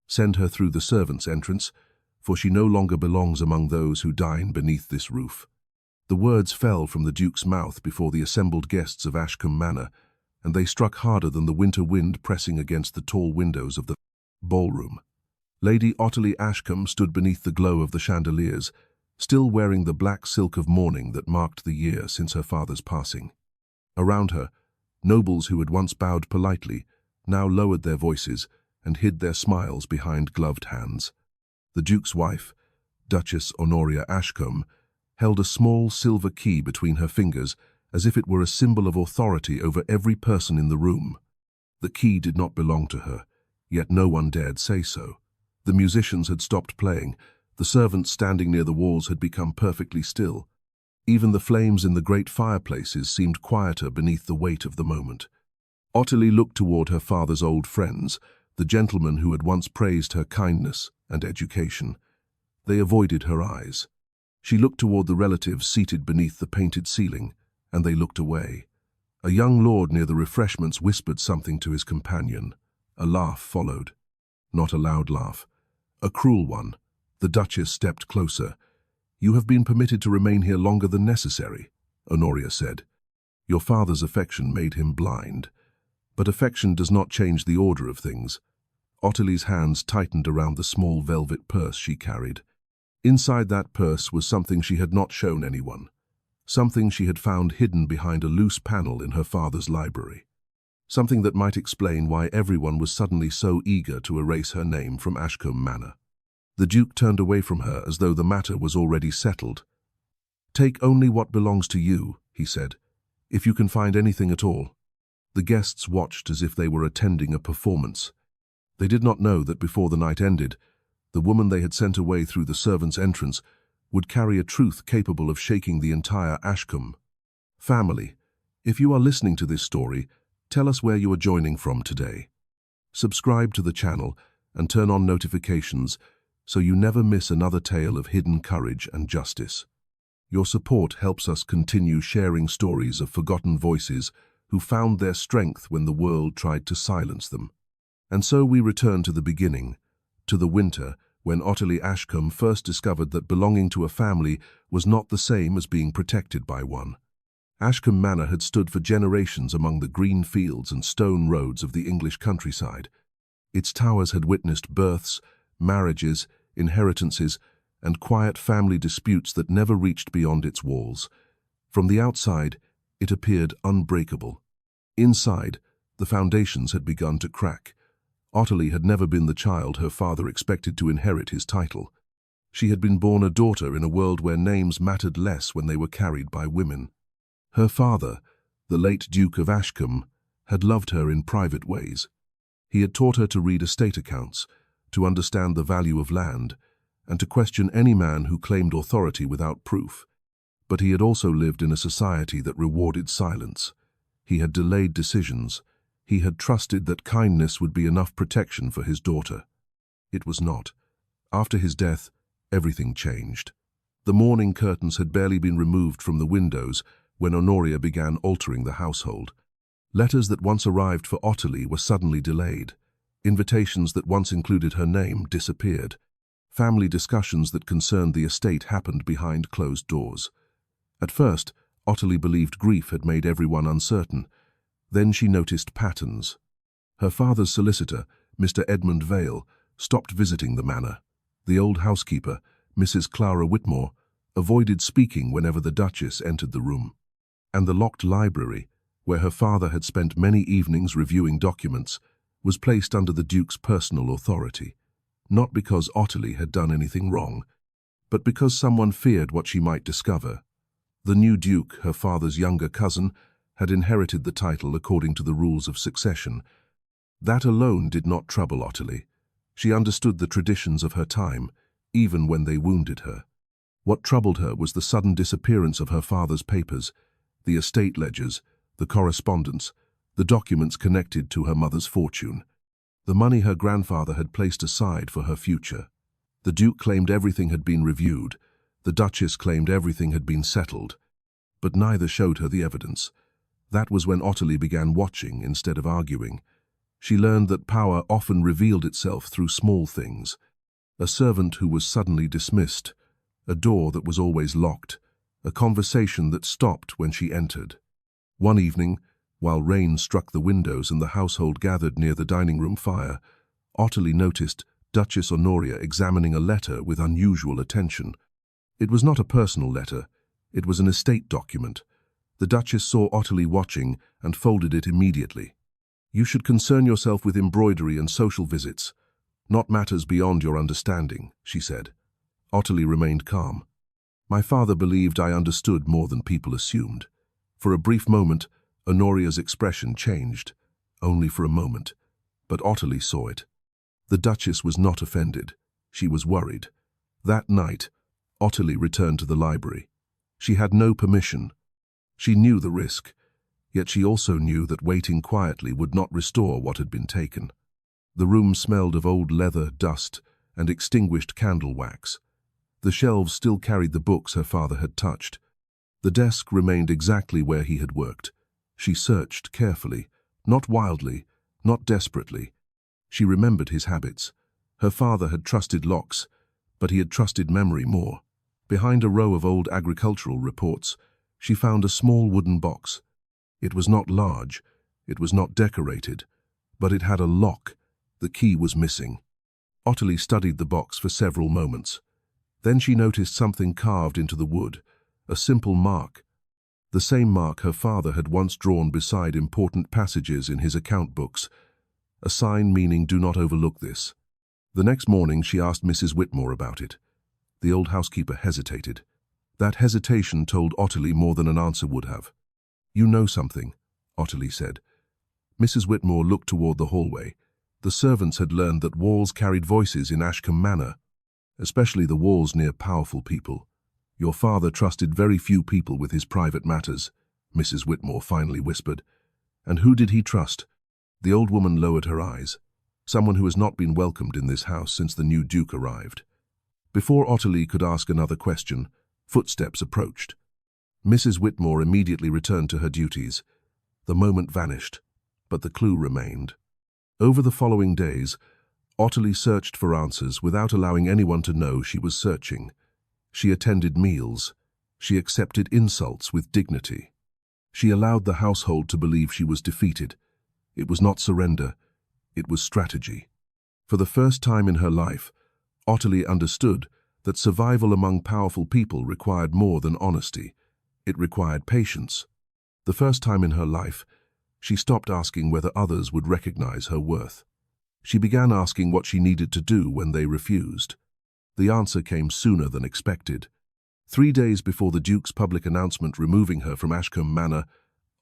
Send her through the servants' entrance, for she no longer belongs among those who dine beneath this roof." The words fell from the Duke's mouth before the assembled guests of Ashcombe Manor, and they struck harder than the winter wind pressing against the tall windows of the ballroom. Lady Ottilie Ashcombe stood beneath the glow of the chandeliers, still wearing the black silk of mourning that marked the year since her father's passing. Around her, nobles who had once bowed politely now lowered their voices and hid their smiles behind gloved hands. The Duke's wife, Duchess Honoria Ashcombe, held a small silver key between her fingers as if it were a symbol of authority over every person in the room. The key did not belong to her, yet no one dared say so. The musicians had stopped playing, the servants standing near the walls had become perfectly still. Even the flames in the great fireplaces seemed quieter beneath the weight of the moment. Ottilie looked toward her father's old friends, the gentlemen who had once praised her kindness and education. They avoided her eyes. She looked toward the relatives seated beneath the painted ceiling, and they looked away. A young lord near the refreshments whispered something to his companion. A laugh followed. Not a loud laugh. A cruel one. The Duchess stepped closer. "You have been permitted to remain here longer than necessary," Honoria said. "Your father's affection made him blind. But affection does not change the order of things." Ottilie's hands tightened around the small velvet purse she carried. Inside that purse was something she had not shown anyone. Something she had found hidden behind a loose panel in her father's library. Something that might explain why everyone was suddenly so eager to erase her name from Ashcombe Manor. The Duke turned away from her as though the matter was already settled. "Take only what belongs to you," he said, "if you can find anything at all." The guests watched as if they were attending a performance. They did not know that before the night ended, the woman they had sent away through the servants' entrance would carry a truth capable of shaking the entire Ashcombe family. If you are listening to this story, tell us where you are joining from today. Subscribe to the channel and turn on notifications so you never miss another tale of hidden courage and justice. Your support helps us continue sharing stories of forgotten voices who found their strength when the world tried to silence them. And so we return to the beginning, to the winter when Ottilie Ashcombe first discovered that belonging to a family was not the same as being protected by one. Ashcombe Manor had stood for generations among the green fields and stone roads of the English countryside. Its towers had witnessed births, marriages, inheritances, and quiet family disputes that never reached beyond its walls. From the outside, it appeared unbreakable. Inside, the foundations had begun to crack. Ottilie had never been the child her father expected to inherit his title. She had been born a daughter in a world where names mattered less when they were carried by women. Her father, the late Duke of Ashcombe, had loved her in private ways. He had taught her to read estate accounts, to understand the value of land, and to question any man who claimed authority without proof. But he had also lived in a society that rewarded silence. He had delayed decisions. He had trusted that kindness would be enough protection for his daughter. It was not. After his death, everything changed. The mourning curtains had barely been removed from the windows when Honoria began altering the household. Letters that once arrived for Ottilie were suddenly delayed. Invitations that once included her name disappeared. Family discussions that concerned the estate happened behind closed doors. At first, Ottilie believed grief had made everyone uncertain. Then she noticed patterns. Her father's solicitor, Mr. Edmund Vale, stopped visiting the manor. The old housekeeper, Mrs. Clara Whitmore, avoided speaking whenever the Duchess entered the room. And the locked library, where her father had spent many evenings reviewing documents, was placed under the Duke's personal authority. Not because Ottilie had done anything wrong, but because someone feared what she might discover. The new Duke, her father's younger cousin, had inherited the title according to the rules of succession. That alone did not trouble Ottilie. She understood the traditions of her time, even when they wounded her. What troubled her was the sudden disappearance of her father's papers, the estate ledgers, the correspondence, the documents connected to her mother's fortune, the money her grandfather had placed aside for her future. The Duke claimed everything had been reviewed, the Duchess claimed everything had been settled, but neither showed her the evidence. That was when Ottilie began watching instead of arguing. She learned that power often revealed itself through small things. A servant who was suddenly dismissed, a door that was always locked, a conversation that stopped when she entered. One evening, while rain struck the windows and the household gathered near the dining room fire, Ottilie noticed Duchess Honoria examining a letter with unusual attention. It was not a personal letter, it was an estate document. The Duchess saw Ottilie watching and folded it immediately. "You should concern yourself with embroidery and social visits, not matters beyond your understanding," she said. Ottilie remained calm. "My father believed I understood more than people assumed." For a brief moment, Honoria's expression changed. Only for a moment. But Ottilie saw it. The Duchess was not offended. She was worried. That night, Ottilie returned to the library. She had no permission. She knew the risk, yet she also knew that waiting quietly would not restore what had been taken. The room smelled of old leather, dust, and extinguished candle wax. The shelves still carried the books her father had touched. The desk remained exactly where he had worked. She searched carefully, not wildly, not desperately. She remembered his habits. Her father had trusted locks, but he had trusted memory more. Behind a row of old agricultural reports, she found a small wooden box. It was not large, it was not decorated, but it had a lock. The key was missing. Ottilie studied the box for several moments. Then she noticed something carved into the wood, a simple mark. The same mark her father had once drawn beside important passages in his account books, a sign meaning "do not overlook this." The next morning she asked Mrs. Whitmore about it. The old housekeeper hesitated. That hesitation told Ottilie more than an answer would have. "You know something," Ottilie said. Mrs. Whitmore looked toward the hallway. The servants had learned that walls carried voices in Ashcombe Manor, especially the walls near powerful people. "Your father trusted very few people with his private matters," Mrs. Whitmore finally whispered. "And who did he trust?" The old woman lowered her eyes. "Someone who has not been welcomed in this house since the new Duke arrived." Before Ottilie could ask another question, footsteps approached. Mrs. Whitmore immediately returned to her duties. The moment vanished, but the clue remained. Over the following days, Ottilie searched for answers without allowing anyone to know she was searching. She attended meals. She accepted insults with dignity. She allowed the household to believe she was defeated. It was not surrender, it was strategy. For the first time in her life, Ottilie understood that survival among powerful people required more than honesty. It required patience. The first time in her life, she stopped asking whether others would recognize her worth. She began asking what she needed to do when they refused. The answer came sooner than expected. 3 days before the Duke's public announcement removing her from Ashcombe Manor,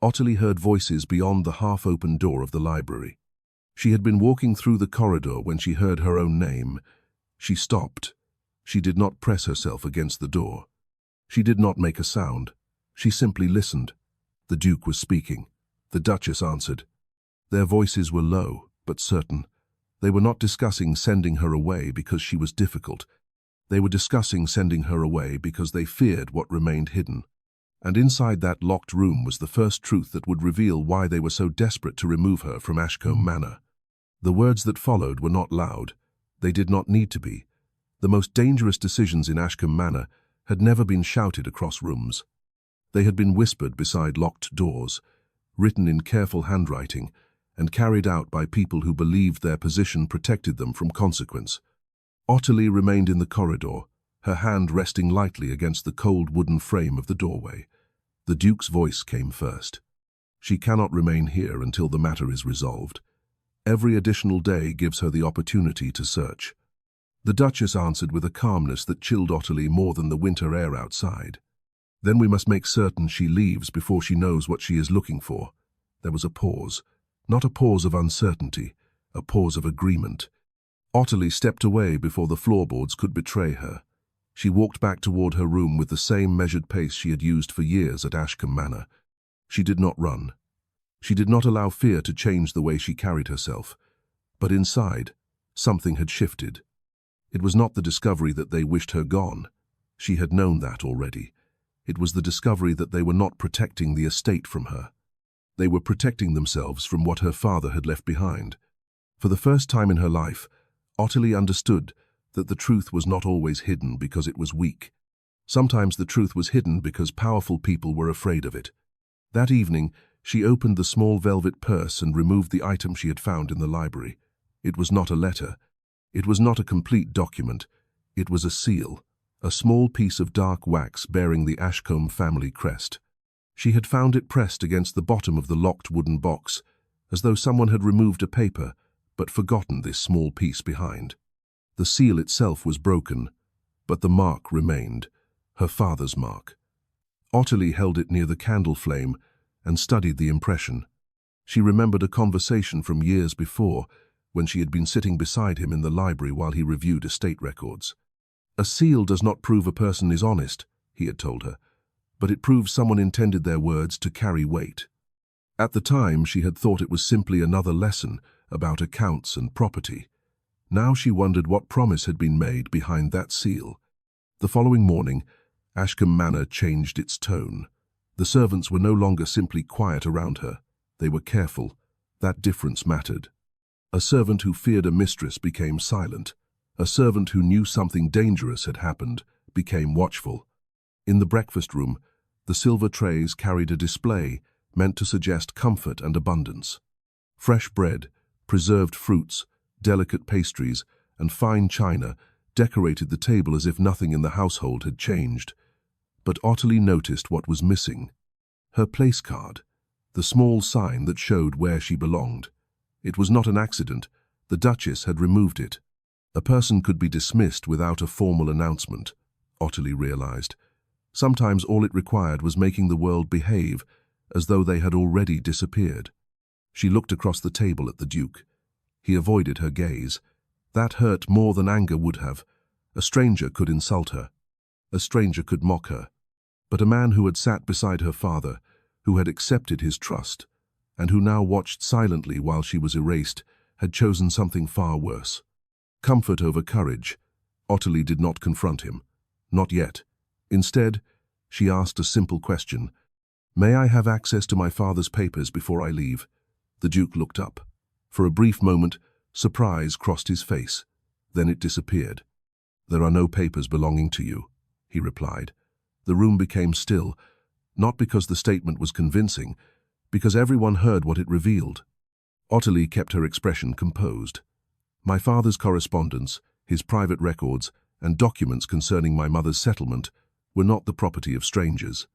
Ottilie heard voices beyond the half-open door of the library. She had been walking through the corridor when she heard her own name. She stopped. She did not press herself against the door. She did not make a sound. She simply listened. The Duke was speaking. The Duchess answered. Their voices were low, but certain. They were not discussing sending her away because she was difficult. They were discussing sending her away because they feared what remained hidden. And inside that locked room was the first truth that would reveal why they were so desperate to remove her from Ashcombe Manor. The words that followed were not loud. They did not need to be. The most dangerous decisions in Ashcombe Manor had never been shouted across rooms. They had been whispered beside locked doors, written in careful handwriting, and carried out by people who believed their position protected them from consequence. Ottilie remained in the corridor, her hand resting lightly against the cold wooden frame of the doorway. The Duke's voice came first. She cannot remain here until the matter is resolved. Every additional day gives her the opportunity to search. The Duchess answered with a calmness that chilled Ottilie more than the winter air outside. Then we must make certain she leaves before she knows what she is looking for. There was a pause. Not a pause of uncertainty, a pause of agreement. Ottilie stepped away before the floorboards could betray her. She walked back toward her room with the same measured pace she had used for years at Ashcombe Manor. She did not run. She did not allow fear to change the way she carried herself. But inside, something had shifted. It was not the discovery that they wished her gone. She had known that already. It was the discovery that they were not protecting the estate from her. They were protecting themselves from what her father had left behind. For the first time in her life, Ottilie understood that the truth was not always hidden because it was weak. Sometimes the truth was hidden because powerful people were afraid of it. That evening, she opened the small velvet purse and removed the item she had found in the library. It was not a letter. It was not a complete document. It was a seal, a small piece of dark wax bearing the Ashcombe family crest. She had found it pressed against the bottom of the locked wooden box, as though someone had removed a paper, but forgotten this small piece behind. The seal itself was broken, but the mark remained, her father's mark. Ottilie held it near the candle flame and studied the impression. She remembered a conversation from years before, when she had been sitting beside him in the library while he reviewed estate records. "A seal does not prove a person is honest," he had told her, "but it proves someone intended their words to carry weight." At the time, she had thought it was simply another lesson about accounts and property. Now she wondered what promise had been made behind that seal. The following morning, Ashcombe Manor changed its tone. The servants were no longer simply quiet around her. They were careful. That difference mattered. A servant who feared a mistress became silent. A servant who knew something dangerous had happened became watchful. In the breakfast room, the silver trays carried a display meant to suggest comfort and abundance. Fresh bread, preserved fruits, delicate pastries, and fine china decorated the table as if nothing in the household had changed. But Ottilie noticed what was missing. Her place card, the small sign that showed where she belonged. It was not an accident. The Duchess had removed it. A person could be dismissed without a formal announcement, Ottilie realized. Sometimes all it required was making the world behave as though they had already disappeared. She looked across the table at the Duke. He avoided her gaze. That hurt more than anger would have. A stranger could insult her. A stranger could mock her. But a man who had sat beside her father, who had accepted his trust, and who now watched silently while she was erased, had chosen something far worse. Comfort over courage. Ottilie did not confront him. Not yet. Instead, she asked a simple question. "May I have access to my father's papers before I leave?" The Duke looked up. For a brief moment, surprise crossed his face. Then it disappeared. "There are no papers belonging to you," he replied. The room became still, not because the statement was convincing, because everyone heard what it revealed. Ottilie kept her expression composed. "My father's correspondence, his private records, and documents concerning my mother's settlement were not the property of strangers."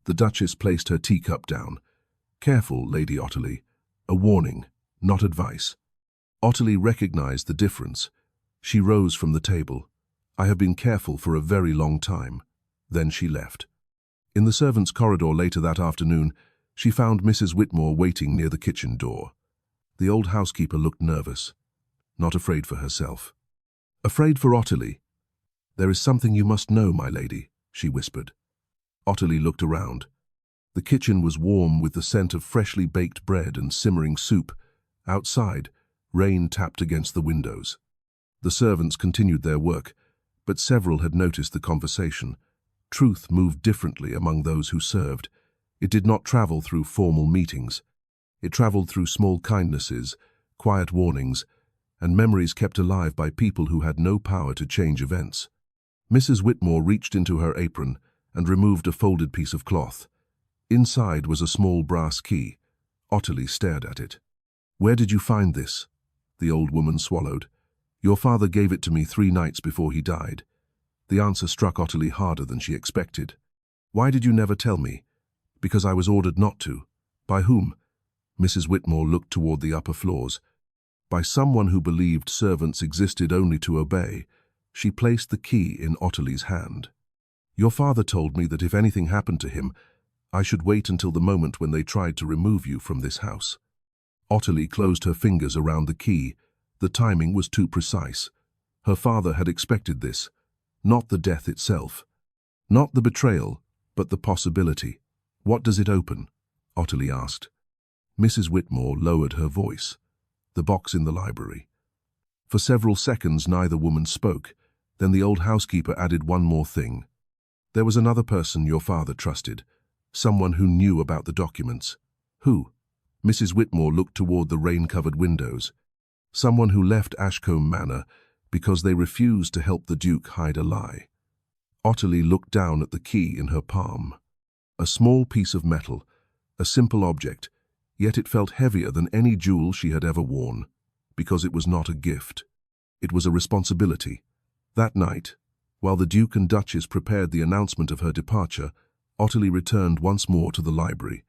The Duchess placed her teacup down. "Careful, Lady Ottilie. A warning, not advice." Ottilie recognized the difference. She rose from the table. "I have been careful for a very long time." Then she left. In the servants' corridor later that afternoon, she found Mrs. Whitmore waiting near the kitchen door. The old housekeeper looked nervous, not afraid for herself. "Afraid for Ottilie." "There is something you must know, my lady," she whispered. Ottilie looked around. The kitchen was warm with the scent of freshly baked bread and simmering soup. Outside, rain tapped against the windows. The servants continued their work, but several had noticed the conversation. Truth moved differently among those who served. It did not travel through formal meetings. It traveled through small kindnesses, quiet warnings, and memories kept alive by people who had no power to change events. Mrs. Whitmore reached into her apron and removed a folded piece of cloth. Inside was a small brass key. Ottilie stared at it. "Where did you find this?" The old woman swallowed. "Your father gave it to me 3 nights before he died." The answer struck Ottilie harder than she expected. "Why did you never tell me?" "Because I was ordered not to." "By whom?" Mrs. Whitmore looked toward the upper floors. "By someone who believed servants existed only to obey." She placed the key in Ottilie's hand. "Your father told me that if anything happened to him, I should wait until the moment when they tried to remove you from this house." Ottilie closed her fingers around the key. The timing was too precise. Her father had expected this. Not the death itself. Not the betrayal, but the possibility. "What does it open?" Ottilie asked. Mrs. Whitmore lowered her voice. "The box in the library." For several seconds neither woman spoke. Then the old housekeeper added one more thing. "There was another person your father trusted. Someone who knew about the documents." "Who?" Mrs. Whitmore looked toward the rain-covered windows. Someone who left Ashcombe Manor because they refused to help the Duke hide a lie. Ottilie looked down at the key in her palm. A small piece of metal, a simple object, yet it felt heavier than any jewel she had ever worn, because it was not a gift. It was a responsibility. That night, while the Duke and Duchess prepared the announcement of her departure, Ottilie returned once more to the library.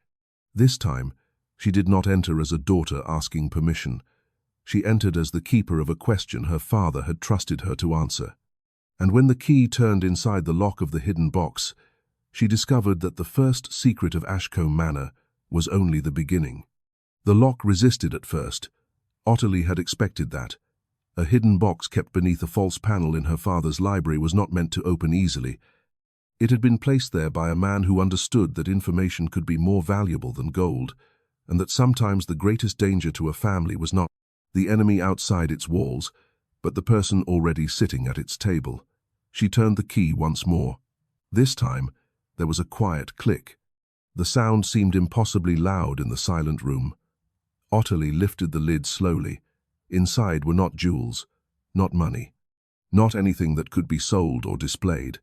This time, she did not enter as a daughter asking permission. She entered as the keeper of a question her father had trusted her to answer. And when the key turned inside the lock of the hidden box, she discovered that the first secret of Ashcombe Manor was only the beginning. The lock resisted at first. Ottilie had expected that. A hidden box kept beneath a false panel in her father's library was not meant to open easily. It had been placed there by a man who understood that information could be more valuable than gold, and that sometimes the greatest danger to a family was not the enemy outside its walls, but the person already sitting at its table. She turned the key once more. This time, there was a quiet click. The sound seemed impossibly loud in the silent room. Ottilie lifted the lid slowly. Inside were not jewels, not money, not anything that could be sold or displayed.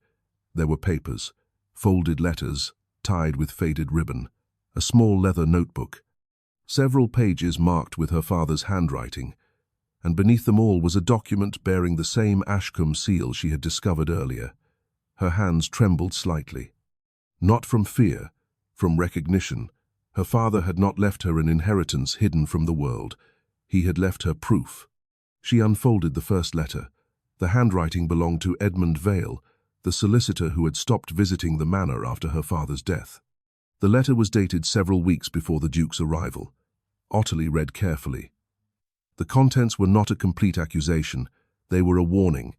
There were papers, folded letters, tied with faded ribbon, a small leather notebook, several pages marked with her father's handwriting, and beneath them all was a document bearing the same Ashcombe seal she had discovered earlier. Her hands trembled slightly. Not from fear, from recognition. Her father had not left her an inheritance hidden from the world. He had left her proof. She unfolded the first letter. The handwriting belonged to Edmund Vale, the solicitor who had stopped visiting the manor after her father's death. The letter was dated several weeks before the Duke's arrival. Ottilie read carefully. The contents were not a complete accusation. They were a warning.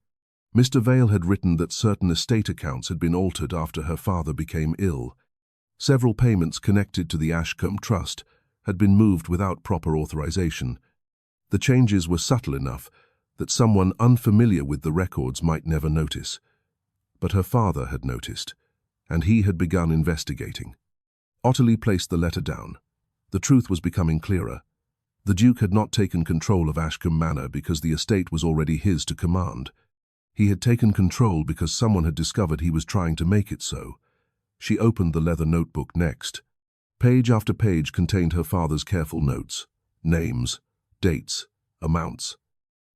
Mr. Vale had written that certain estate accounts had been altered after her father became ill. Several payments connected to the Ashcombe Trust had been moved without proper authorization. The changes were subtle enough that someone unfamiliar with the records might never notice. But her father had noticed, and he had begun investigating. Ottilie placed the letter down. The truth was becoming clearer. The Duke had not taken control of Ashcombe Manor because the estate was already his to command. He had taken control because someone had discovered he was trying to make it so. She opened the leather notebook next. Page after page contained her father's careful notes, names, dates, amounts,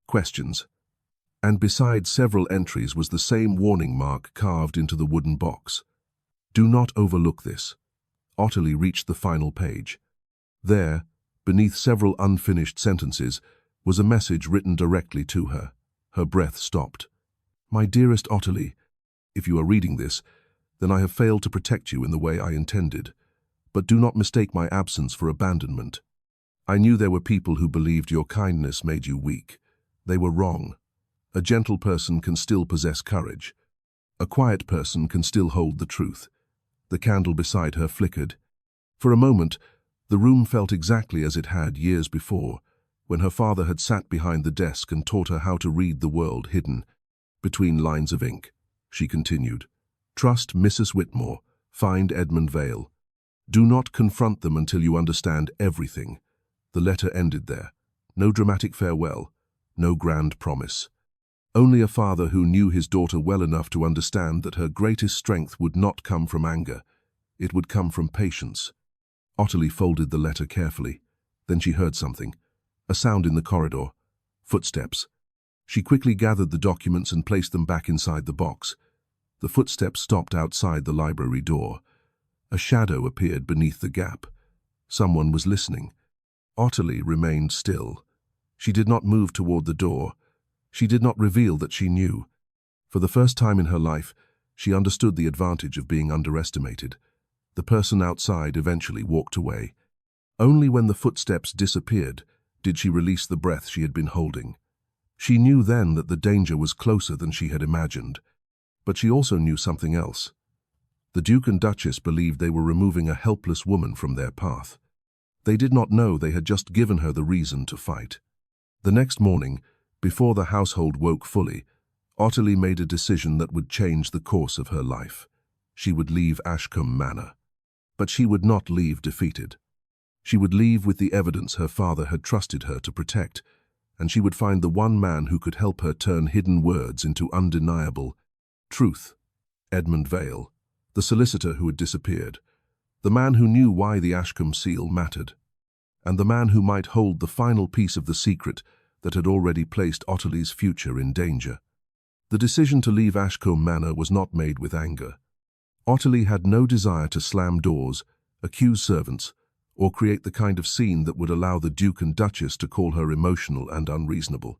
questions. And beside several entries was the same warning mark carved into the wooden box. Do not overlook this. Ottilie reached the final page. There, beneath several unfinished sentences, was a message written directly to her. Her breath stopped. My dearest Ottilie, if you are reading this, then I have failed to protect you in the way I intended. But do not mistake my absence for abandonment. I knew there were people who believed your kindness made you weak. They were wrong. A gentle person can still possess courage. A quiet person can still hold the truth. The candle beside her flickered. For a moment, the room felt exactly as it had years before, when her father had sat behind the desk and taught her how to read the world hidden between lines of ink. She continued, Trust Mrs. Whitmore. Find Edmund Vale. Do not confront them until you understand everything. The letter ended there. No dramatic farewell, no grand promise. Only a father who knew his daughter well enough to understand that her greatest strength would not come from anger. It would come from patience. Ottilie folded the letter carefully. Then she heard something. A sound in the corridor. Footsteps. She quickly gathered the documents and placed them back inside the box. The footsteps stopped outside the library door. A shadow appeared beneath the gap. Someone was listening. Ottilie remained still. She did not move toward the door. She did not reveal that she knew. For the first time in her life, she understood the advantage of being underestimated. The person outside eventually walked away. Only when the footsteps disappeared did she release the breath she had been holding. She knew then that the danger was closer than she had imagined. But she also knew something else. The Duke and Duchess believed they were removing a helpless woman from their path. They did not know they had just given her the reason to fight. The next morning, before the household woke fully, Ottilie made a decision that would change the course of her life. She would leave Ashcombe Manor. But she would not leave defeated. She would leave with the evidence her father had trusted her to protect, and she would find the one man who could help her turn hidden words into undeniable truth. Edmund Vale, the solicitor who had disappeared, the man who knew why the Ashcombe seal mattered, and the man who might hold the final piece of the secret that had already placed Ottilie's future in danger. The decision to leave Ashcombe Manor was not made with anger. Ottilie had no desire to slam doors, accuse servants, or create the kind of scene that would allow the Duke and Duchess to call her emotional and unreasonable.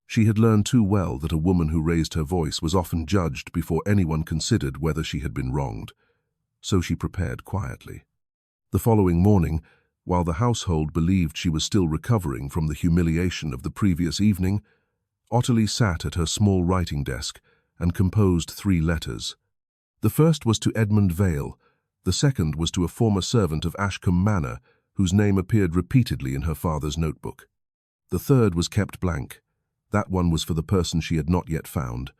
She had learned too well that a woman who raised her voice was often judged before anyone considered whether she had been wronged. So she prepared quietly. The following morning, while the household believed she was still recovering from the humiliation of the previous evening, Ottilie sat at her small writing desk and composed 3 letters. The first was to Edmund Vale, the second was to a former servant of Ashcombe Manor, whose name appeared repeatedly in her father's notebook. The third was kept blank. That one was for the person she had not yet found.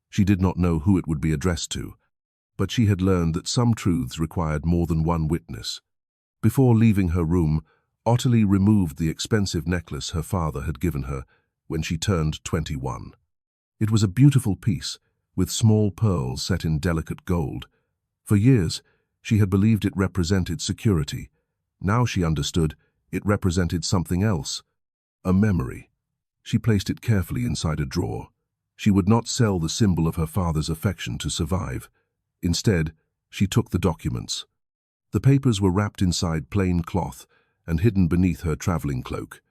She did not know who it would be addressed to, but she had learned that some truths required more than one witness. Before leaving her room, Ottilie removed the expensive necklace her father had given her when she turned 21. It was a beautiful piece, with small pearls set in delicate gold. For years, she had believed it represented security. Now she understood it represented something else, a memory. She placed it carefully inside a drawer. She would not sell the symbol of her father's affection to survive. Instead, she took the documents. The papers were wrapped inside plain cloth and hidden beneath her traveling cloak.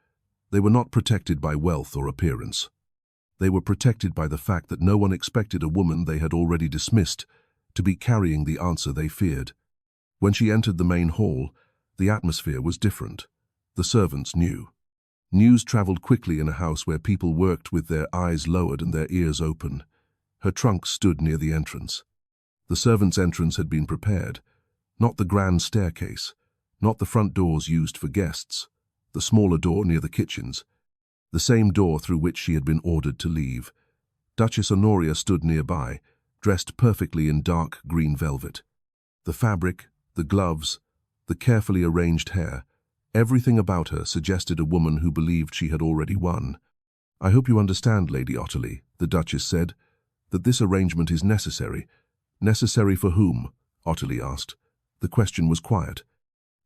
They were not protected by wealth or appearance. They were protected by the fact that no one expected a woman they had already dismissed to be carrying the answer they feared. When she entered the main hall, the atmosphere was different. The servants knew. News traveled quickly in a house where people worked with their eyes lowered and their ears open. Her trunk stood near the entrance. The servants' entrance had been prepared. Not the grand staircase, not the front doors used for guests, the smaller door near the kitchens, the same door through which she had been ordered to leave. Duchess Honoria stood nearby, dressed perfectly in dark green velvet. The fabric, the gloves, the carefully arranged hair, everything about her suggested a woman who believed she had already won. "I hope you understand, Lady Ottilie," the Duchess said, "that this arrangement is necessary." "Necessary for whom?" Ottilie asked. The question was quiet,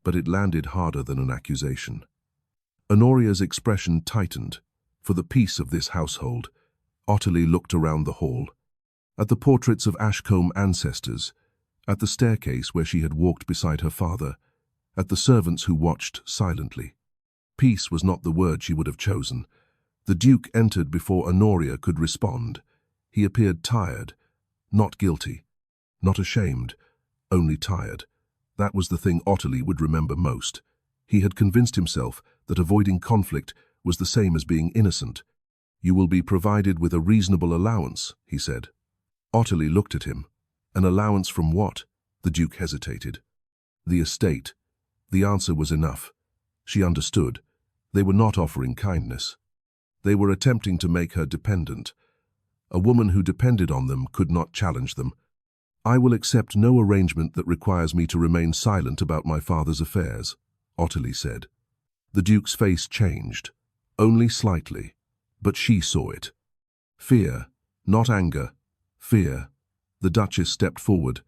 but it landed harder than an accusation. Honoria's expression tightened. For the peace of this household. Ottilie looked around the hall. At the portraits of Ashcombe ancestors, at the staircase where she had walked beside her father, at the servants who watched silently. Peace was not the word she would have chosen. The Duke entered before Honoria could respond. He appeared tired, not guilty, not ashamed, only tired. That was the thing Ottilie would remember most. He had convinced himself that avoiding conflict was the same as being innocent. "You will be provided with a reasonable allowance," he said. Ottilie looked at him. An allowance from what? The Duke hesitated. The estate. The answer was enough. She understood. They were not offering kindness. They were attempting to make her dependent. A woman who depended on them could not challenge them. "I will accept no arrangement that requires me to remain silent about my father's affairs," Ottilie said. The Duke's face changed, only slightly, but she saw it. Fear, not anger. Fear. The Duchess stepped forward.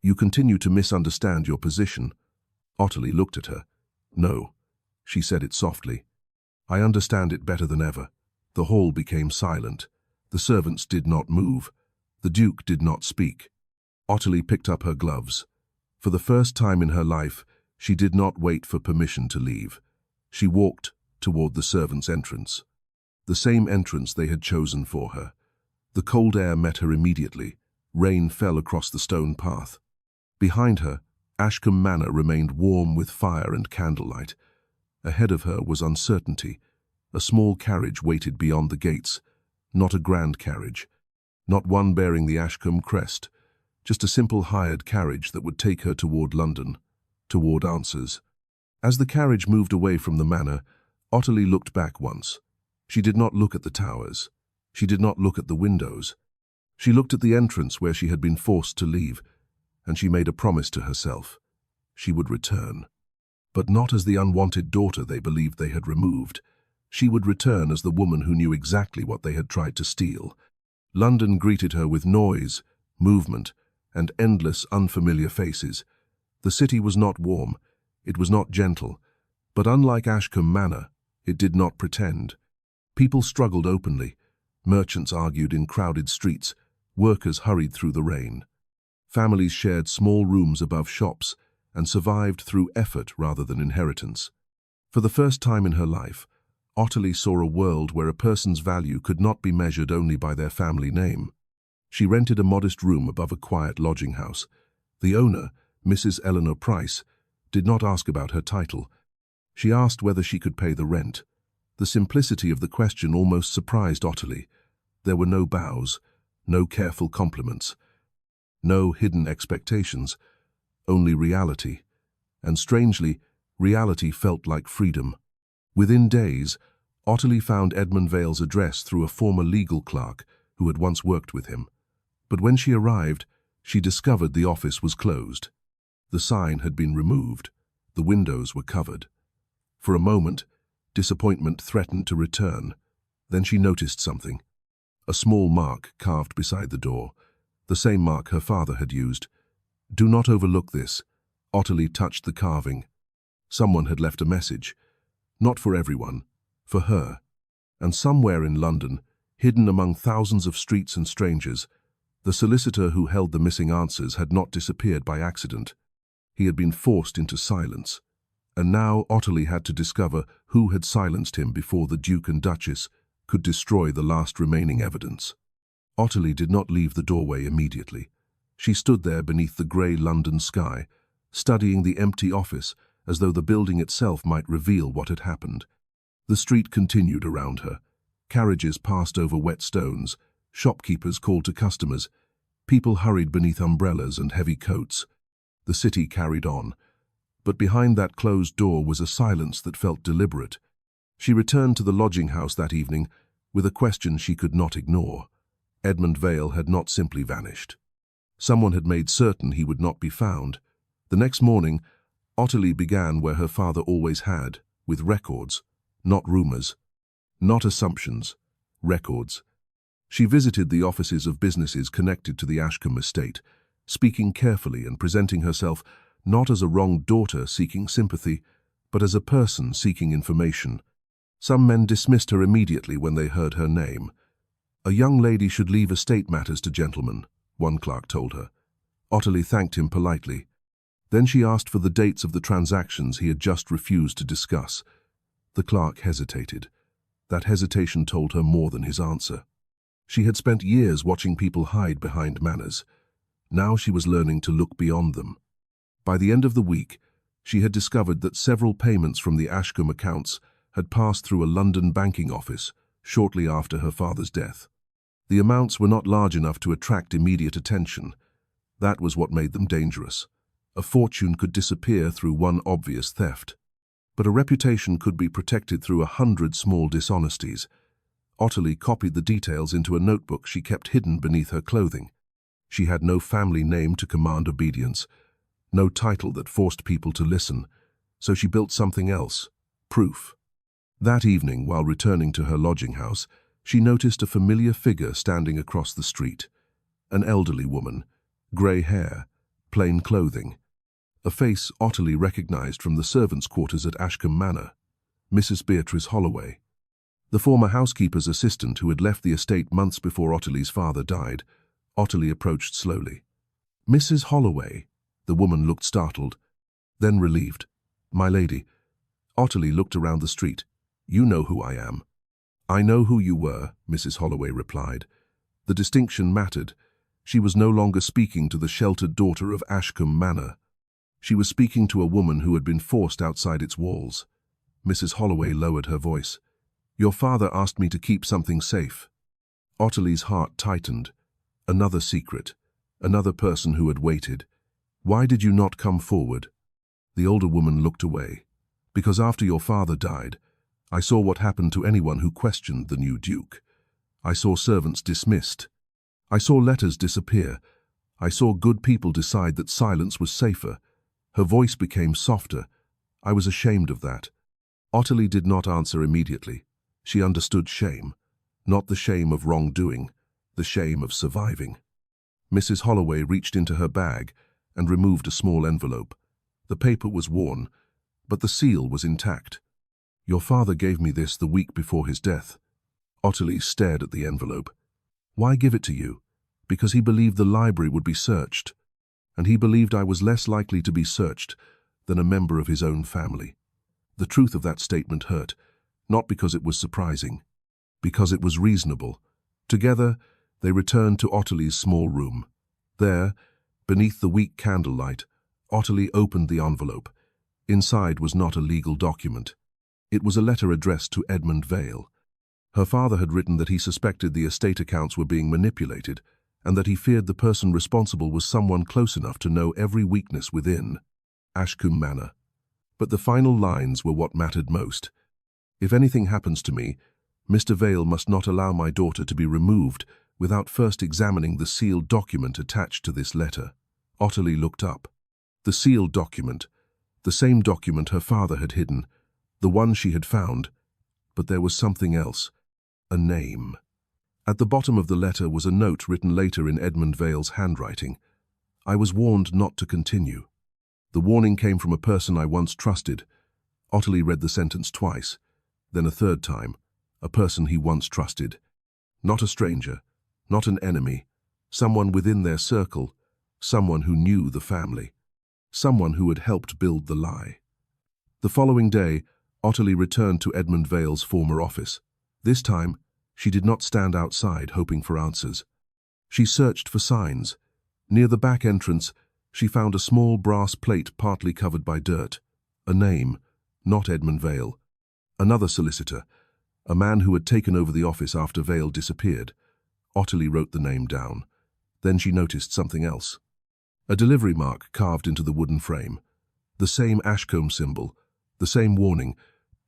"You continue to misunderstand your position." Ottilie looked at her. "No," she said it softly. "I understand it better than ever." The hall became silent. The servants did not move. The Duke did not speak. Ottilie picked up her gloves. For the first time in her life, she did not wait for permission to leave. She walked toward the servants' entrance. The same entrance they had chosen for her. The cold air met her immediately. Rain fell across the stone path. Behind her, Ashcombe Manor remained warm with fire and candlelight. Ahead of her was uncertainty. A small carriage waited beyond the gates. Not a grand carriage. Not one bearing the Ashcombe crest. Just a simple hired carriage that would take her toward London, toward answers. As the carriage moved away from the manor, Ottilie looked back once. She did not look at the towers. She did not look at the windows. She looked at the entrance where she had been forced to leave, and she made a promise to herself. She would return. But not as the unwanted daughter they believed they had removed. She would return as the woman who knew exactly what they had tried to steal. London greeted her with noise, movement, and endless unfamiliar faces. The city was not warm, it was not gentle, but unlike Ashcombe Manor, it did not pretend. People struggled openly, merchants argued in crowded streets, workers hurried through the rain. Families shared small rooms above shops and survived through effort rather than inheritance. For the first time in her life, Ottilie saw a world where a person's value could not be measured only by their family name. She rented a modest room above a quiet lodging house. The owner, Mrs. Eleanor Price, did not ask about her title. She asked whether she could pay the rent. The simplicity of the question almost surprised Ottilie. There were no bows, no careful compliments, no hidden expectations, only reality. And strangely, reality felt like freedom. Within days, Ottilie found Edmund Vale's address through a former legal clerk who had once worked with him. But when she arrived, she discovered the office was closed. The sign had been removed. The windows were covered. For a moment, disappointment threatened to return. Then she noticed something. A small mark carved beside the door, the same mark her father had used. "Do not overlook this." Ottilie touched the carving. Someone had left a message. Not for everyone, for her. And somewhere in London, hidden among thousands of streets and strangers, the solicitor who held the missing answers had not disappeared by accident. He had been forced into silence. And now Ottilie had to discover who had silenced him before the Duke and Duchess could destroy the last remaining evidence. Ottilie did not leave the doorway immediately. She stood there beneath the grey London sky, studying the empty office as though the building itself might reveal what had happened. The street continued around her. Carriages passed over wet stones, shopkeepers called to customers, people hurried beneath umbrellas and heavy coats. The city carried on. But behind that closed door was a silence that felt deliberate. She returned to the lodging house that evening with a question she could not ignore. Edmund Vale had not simply vanished. Someone had made certain he would not be found. The next morning, Ottilie began where her father always had, with records, not rumors, not assumptions, records. She visited the offices of businesses connected to the Ashcombe estate, speaking carefully and presenting herself not as a wronged daughter seeking sympathy, but as a person seeking information. Some men dismissed her immediately when they heard her name. "A young lady should leave estate matters to gentlemen," one clerk told her. Ottilie thanked him politely. Then she asked for the dates of the transactions he had just refused to discuss. The clerk hesitated. That hesitation told her more than his answer. She had spent years watching people hide behind manners. Now she was learning to look beyond them. By the end of the week, she had discovered that several payments from the Ashcombe accounts had passed through a London banking office shortly after her father's death. The amounts were not large enough to attract immediate attention. That was what made them dangerous. A fortune could disappear through one obvious theft, but a reputation could be protected through 100 small dishonesties. Ottilie copied the details into a notebook she kept hidden beneath her clothing. She had no family name to command obedience, no title that forced people to listen, so she built something else, proof. That evening, while returning to her lodging house, she noticed a familiar figure standing across the street. An elderly woman, grey hair, plain clothing. A face Ottilie recognized from the servants' quarters at Ashcombe Manor, Mrs. Beatrice Holloway. The former housekeeper's assistant who had left the estate months before Ottilie's father died. Ottilie approached slowly. "Mrs. Holloway." The woman looked startled, then relieved. "My lady." Ottilie looked around the street. "You know who I am." "I know who you were," Mrs. Holloway replied. The distinction mattered. She was no longer speaking to the sheltered daughter of Ashcombe Manor. She was speaking to a woman who had been forced outside its walls. Mrs. Holloway lowered her voice. "Your father asked me to keep something safe." Ottilie's heart tightened. Another secret, another person who had waited. "Why did you not come forward?" The older woman looked away. "Because after your father died, I saw what happened to anyone who questioned the new Duke. I saw servants dismissed. I saw letters disappear. I saw good people decide that silence was safer." Her voice became softer. "I was ashamed of that." Ottilie did not answer immediately. She understood shame, not the shame of wrongdoing, the shame of surviving. Mrs. Holloway reached into her bag and removed a small envelope. The paper was worn, but the seal was intact. "Your father gave me this the week before his death." Ottilie stared at the envelope. "Why give it to you?" "Because he believed the library would be searched, and he believed I was less likely to be searched than a member of his own family." The truth of that statement hurt, not because it was surprising, because it was reasonable. Together, they returned to Ottilie's small room. There, beneath the weak candlelight, Ottilie opened the envelope. Inside was not a legal document. It was a letter addressed to Edmund Vale. Her father had written that he suspected the estate accounts were being manipulated, and that he feared the person responsible was someone close enough to know every weakness within Ashcombe Manor. But the final lines were what mattered most. "If anything happens to me, Mr. Vale must not allow my daughter to be removed without first examining the sealed document attached to this letter." Ottilie looked up. The sealed document, the same document her father had hidden, the one she had found, but there was something else, a name. At the bottom of the letter was a note written later in Edmund Vale's handwriting. "I was warned not to continue." The warning came from a person I once trusted. Ottilie read the sentence twice, then a third time. A person he once trusted. Not a stranger, not an enemy, someone within their circle, someone who knew the family, someone who had helped build the lie. The following day, Ottilie returned to Edmund Vale's former office. This time, she did not stand outside hoping for answers. She searched for signs. Near the back entrance, she found a small brass plate partly covered by dirt. A name, not Edmund Vale. Another solicitor, a man who had taken over the office after Vale disappeared. Ottilie wrote the name down. Then she noticed something else. A delivery mark carved into the wooden frame. The same Ashcombe symbol, the same warning,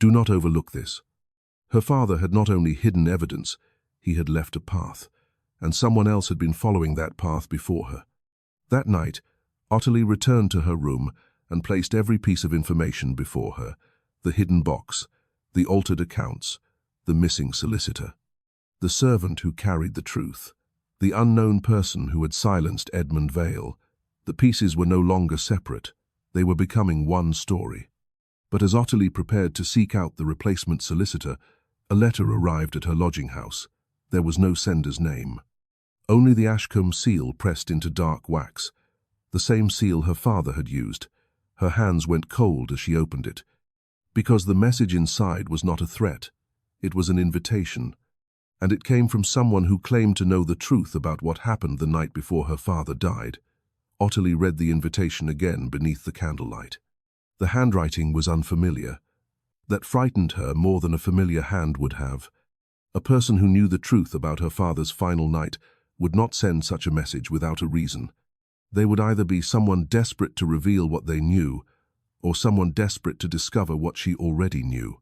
"Do not overlook this." Her father had not only hidden evidence, he had left a path, and someone else had been following that path before her. That night, Ottilie returned to her room and placed every piece of information before her: the hidden box, the altered accounts, the missing solicitor, the servant who carried the truth, the unknown person who had silenced Edmund Vale. The pieces were no longer separate. They were becoming one story. But as Ottilie prepared to seek out the replacement solicitor, a letter arrived at her lodging house. There was no sender's name. Only the Ashcombe seal pressed into dark wax, the same seal her father had used. Her hands went cold as she opened it, because the message inside was not a threat. It was an invitation, and it came from someone who claimed to know the truth about what happened the night before her father died. Ottilie read the invitation again beneath the candlelight. The handwriting was unfamiliar. That frightened her more than a familiar hand would have. A person who knew the truth about her father's final night would not send such a message without a reason. They would either be someone desperate to reveal what they knew, or someone desperate to discover what she already knew.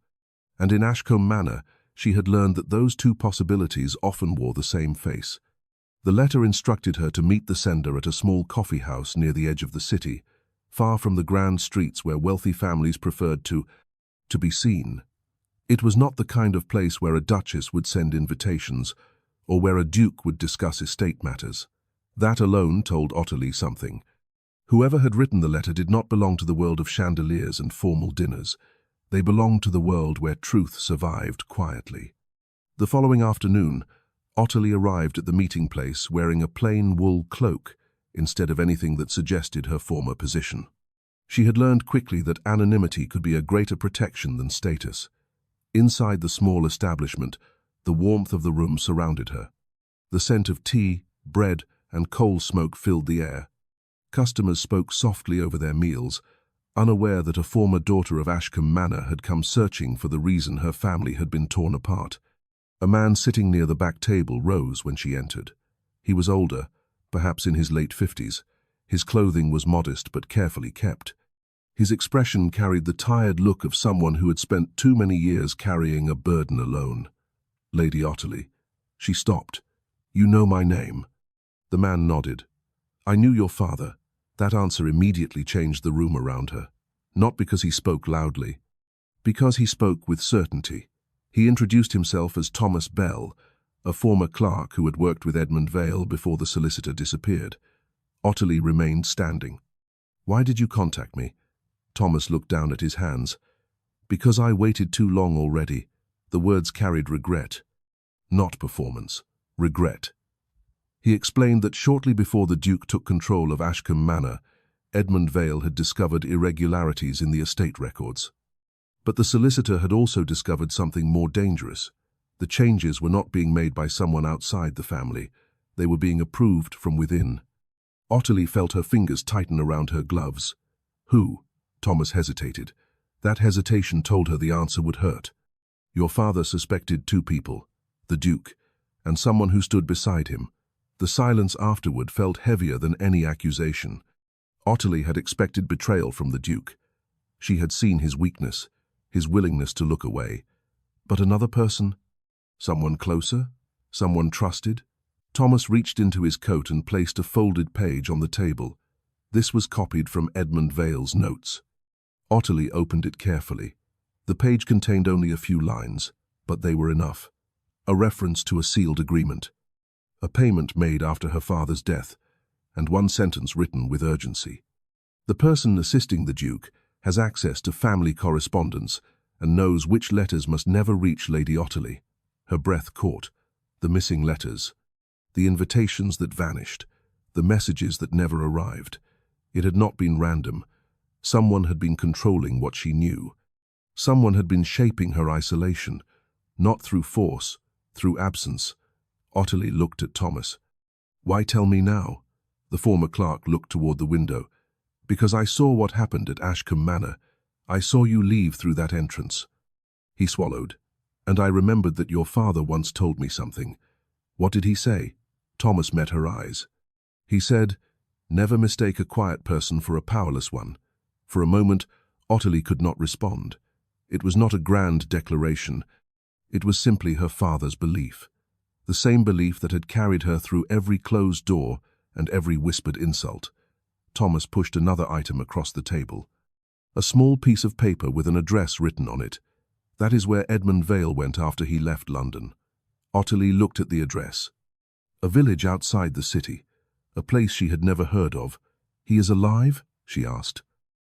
And in Ashcombe Manor, she had learned that those two possibilities often wore the same face. The letter instructed her to meet the sender at a small coffee house near the edge of the city, far from the grand streets where wealthy families preferred to be seen. It was not the kind of place where a duchess would send invitations, or where a duke would discuss estate matters. That alone told Ottilie something. Whoever had written the letter did not belong to the world of chandeliers and formal dinners. They belonged to the world where truth survived quietly. The following afternoon, Ottilie arrived at the meeting place wearing a plain wool cloak instead of anything that suggested her former position. She had learned quickly that anonymity could be a greater protection than status. Inside the small establishment, the warmth of the room surrounded her. The scent of tea, bread, and coal smoke filled the air. Customers spoke softly over their meals, unaware that a former daughter of Ashcombe Manor had come searching for the reason her family had been torn apart. A man sitting near the back table rose when she entered. He was older, perhaps in his late 50s. His clothing was modest but carefully kept. His expression carried the tired look of someone who had spent too many years carrying a burden alone. "Lady Ottilie." She stopped. "You know my name." The man nodded. "I knew your father." That answer immediately changed the room around her. Not because he spoke loudly, because he spoke with certainty. He introduced himself as Thomas Bell, a former clerk who had worked with Edmund Vale before the solicitor disappeared. Ottilie remained standing. "Why did you contact me?" Thomas looked down at his hands. "Because I waited too long already." The words carried regret. Not performance. Regret. He explained that shortly before the Duke took control of Ashcombe Manor, Edmund Vale had discovered irregularities in the estate records. But the solicitor had also discovered something more dangerous. The changes were not being made by someone outside the family. They were being approved from within. Ottilie felt her fingers tighten around her gloves. "Who?" Thomas hesitated. That hesitation told her the answer would hurt. "Your father suspected two people, the Duke, and someone who stood beside him." The silence afterward felt heavier than any accusation. Ottilie had expected betrayal from the Duke. She had seen his weakness, his willingness to look away. But another person? Someone closer? Someone trusted? Thomas reached into his coat and placed a folded page on the table. This was copied from Edmund Vale's notes. Ottilie opened it carefully. The page contained only a few lines, but they were enough. A reference to a sealed agreement. A payment made after her father's death, and one sentence written with urgency. "The person assisting the Duke has access to family correspondence and knows which letters must never reach Lady Ottilie." Her breath caught. The missing letters. The invitations that vanished. The messages that never arrived. It had not been random. Someone had been controlling what she knew. Someone had been shaping her isolation, not through force, through absence. Ottilie looked at Thomas. "Why tell me now?" The former clerk looked toward the window. "Because I saw what happened at Ashcombe Manor. I saw you leave through that entrance." He swallowed. "And I remembered that your father once told me something." "What did he say?" Thomas met her eyes. "He said, 'Never mistake a quiet person for a powerless one.'" For a moment, Ottilie could not respond. It was not a grand declaration. It was simply her father's belief. The same belief that had carried her through every closed door and every whispered insult. Thomas pushed another item across the table. A small piece of paper with an address written on it. "That is where Edmund Vale went after he left London." Ottilie looked at the address. A village outside the city, a place she had never heard of. "He is alive?" she asked.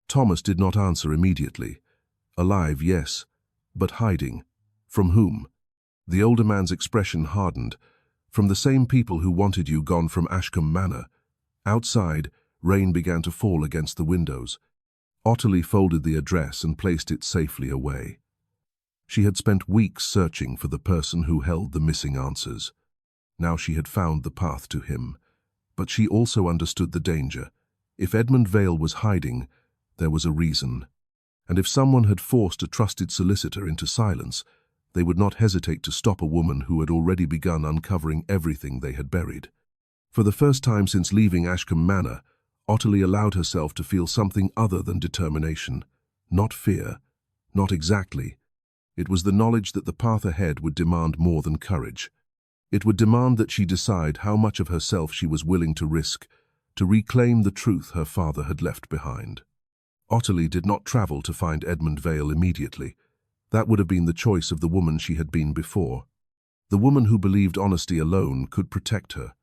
Thomas did not answer immediately. Alive, yes, but hiding. From whom? The older man's expression hardened. "From the same people who wanted you gone from Ashcombe Manor." Outside, rain began to fall against the windows. Ottilie folded the address and placed it safely away. She had spent weeks searching for the person who held the missing answers. Now she had found the path to him. But she also understood the danger. If Edmund Vale was hiding, there was a reason. And if someone had forced a trusted solicitor into silence, they would not hesitate to stop a woman who had already begun uncovering everything they had buried. For the first time since leaving Ashcombe Manor, Ottilie allowed herself to feel something other than determination. Not fear. Not exactly. It was the knowledge that the path ahead would demand more than courage. It would demand that she decide how much of herself she was willing to risk, to reclaim the truth her father had left behind. Ottilie did not travel to find Edmund Vale immediately. That would have been the choice of the woman she had been before. The woman who believed honesty alone could protect her.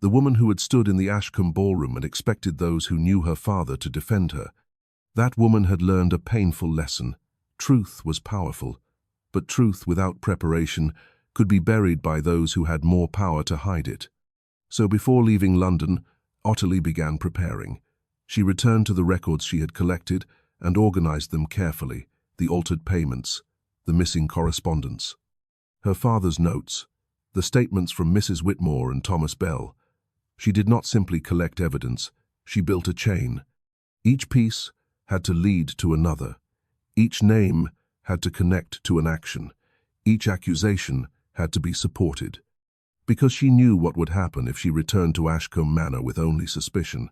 The woman who had stood in the Ashcombe ballroom and expected those who knew her father to defend her. That woman had learned a painful lesson. Truth was powerful, but truth without preparation could be buried by those who had more power to hide it. So before leaving London, Ottilie began preparing. She returned to the records she had collected and organized them carefully, the altered payments, the missing correspondence. Her father's notes, the statements from Mrs. Whitmore and Thomas Bell. She did not simply collect evidence, she built a chain. Each piece had to lead to another. Each name had to connect to an action. Each accusation had to be supported. Because she knew what would happen if she returned to Ashcombe Manor with only suspicion.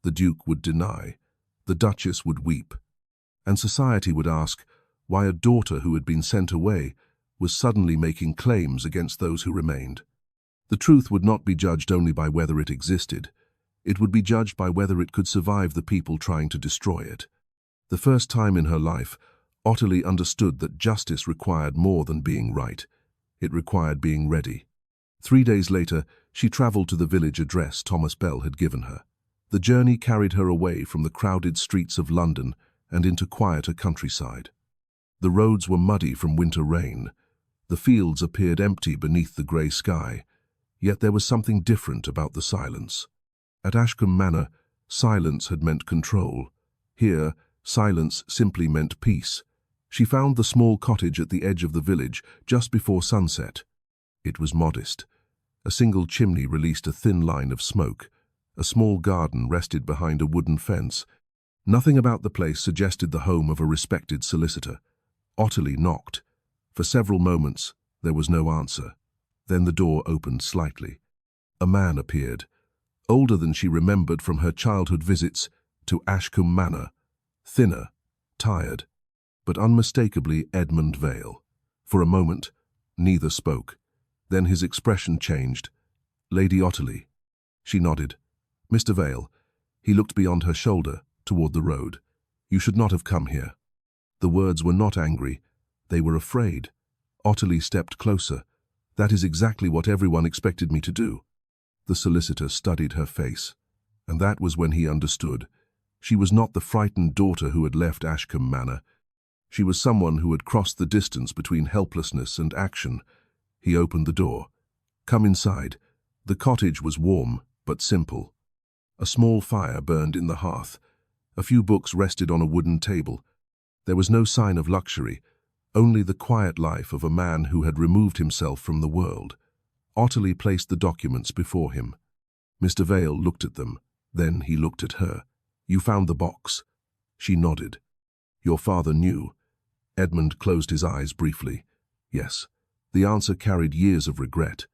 The Duke would deny, the Duchess would weep, and society would ask why a daughter who had been sent away was suddenly making claims against those who remained. The truth would not be judged only by whether it existed. It would be judged by whether it could survive the people trying to destroy it. The first time in her life, Ottilie understood that justice required more than being right. It required being ready. 3 days later, she travelled to the village address Thomas Bell had given her. The journey carried her away from the crowded streets of London and into quieter countryside. The roads were muddy from winter rain. The fields appeared empty beneath the grey sky, yet there was something different about the silence. At Ashcombe Manor, silence had meant control. Here, silence simply meant peace. She found the small cottage at the edge of the village just before sunset. It was modest. A single chimney released a thin line of smoke. A small garden rested behind a wooden fence. Nothing about the place suggested the home of a respected solicitor. Ottilie knocked. For several moments, there was no answer. Then the door opened slightly. A man appeared, older than she remembered from her childhood visits to Ashcombe Manor, thinner, tired, but unmistakably Edmund Vale. For a moment, neither spoke. Then his expression changed. "Lady Ottilie." She nodded. "Mr. Vale." He looked beyond her shoulder, toward the road. "You should not have come here." The words were not angry. They were afraid. Ottilie stepped closer. "That is exactly what everyone expected me to do." The solicitor studied her face, and that was when he understood. She was not the frightened daughter who had left Ashcombe Manor. She was someone who had crossed the distance between helplessness and action. He opened the door. "Come inside." The cottage was warm, but simple. A small fire burned in the hearth. A few books rested on a wooden table. There was no sign of luxury, only the quiet life of a man who had removed himself from the world. Ottilie placed the documents before him. Mr. Vale looked at them. Then he looked at her. "You found the box?" She nodded. "Your father knew?" Edmund closed his eyes briefly. "Yes." The answer carried years of regret.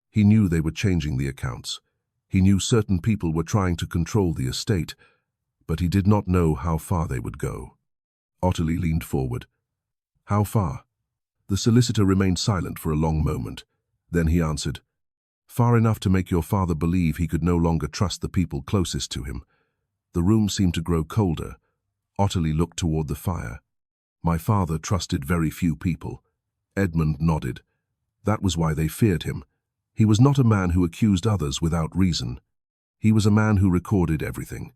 He knew they were changing the accounts. He knew certain people were trying to control the estate, but he did not know how far they would go. Ottilie leaned forward. "How far?" The solicitor remained silent for a long moment. Then he answered, "Far enough to make your father believe he could no longer trust the people closest to him." The room seemed to grow colder. Ottilie looked toward the fire. "My father trusted very few people." Edmund nodded. "That was why they feared him. He was not a man who accused others without reason. He was a man who recorded everything."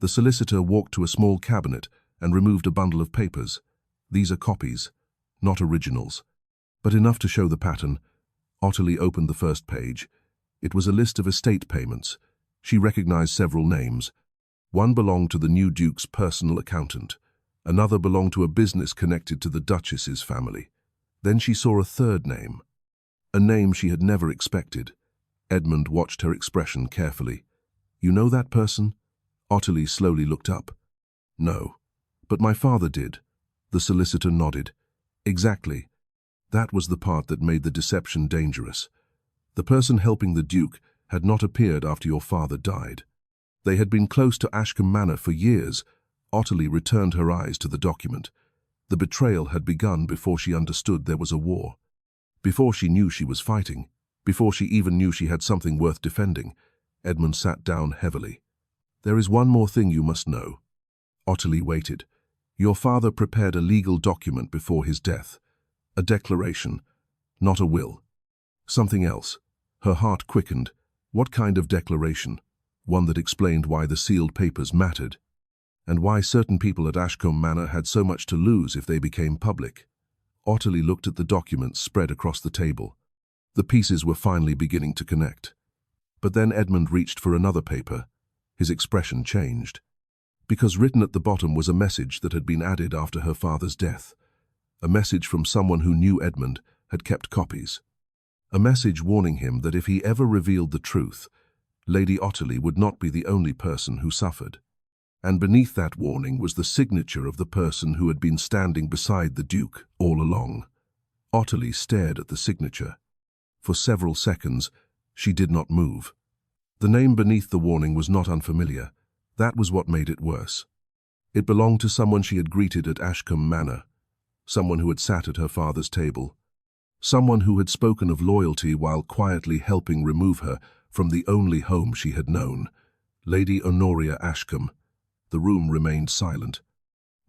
The solicitor walked to a small cabinet and removed a bundle of papers. "These are copies, not originals, but enough to show the pattern." Ottilie opened the first page. It was a list of estate payments. She recognized several names. One belonged to the new Duke's personal accountant. Another belonged to a business connected to the Duchess's family. Then she saw a third name, a name she had never expected. Edmund watched her expression carefully. "You know that person?" Ottilie slowly looked up. "No, but my father did." The solicitor nodded. "Exactly. That was the part that made the deception dangerous. The person helping the Duke had not appeared after your father died. They had been close to Ashcombe Manor for years." Ottilie returned her eyes to the document. The betrayal had begun before she understood there was a war. Before she knew she was fighting. Before she even knew she had something worth defending. Edmund sat down heavily. "There is one more thing you must know." Ottilie waited. "Your father prepared a legal document before his death. A declaration, not a will. Something else." Her heart quickened. "What kind of declaration?" "One that explained why the sealed papers mattered, and why certain people at Ashcombe Manor had so much to lose if they became public." Ottilie looked at the documents spread across the table. The pieces were finally beginning to connect. But then Edmund reached for another paper. His expression changed. Because written at the bottom was a message that had been added after her father's death. A message from someone who knew Edmund, had kept copies. A message warning him that if he ever revealed the truth, Lady Ottilie would not be the only person who suffered. And beneath that warning was the signature of the person who had been standing beside the Duke all along. Ottilie stared at the signature. For several seconds, she did not move. The name beneath the warning was not unfamiliar. That was what made it worse. It belonged to someone she had greeted at Ashcombe Manor, someone who had sat at her father's table, someone who had spoken of loyalty while quietly helping remove her from the only home she had known, Lady Honoria Ashcombe. The room remained silent.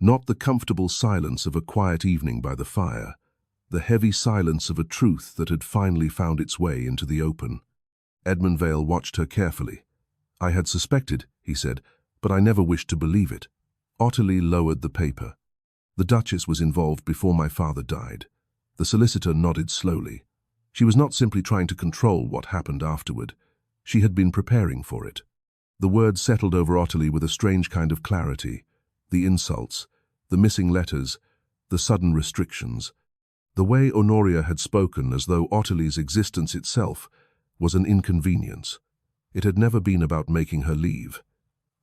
Not the comfortable silence of a quiet evening by the fire, the heavy silence of a truth that had finally found its way into the open. Edmund Vale watched her carefully. "I had suspected," he said, "but I never wished to believe it." Ottilie lowered the paper. "The Duchess was involved before my father died." The solicitor nodded slowly. She was not simply trying to control what happened afterward. She had been preparing for it. The words settled over Ottilie with a strange kind of clarity. The insults, the missing letters, the sudden restrictions. The way Honoria had spoken, as though Ottilie's existence itself was an inconvenience. It had never been about making her leave.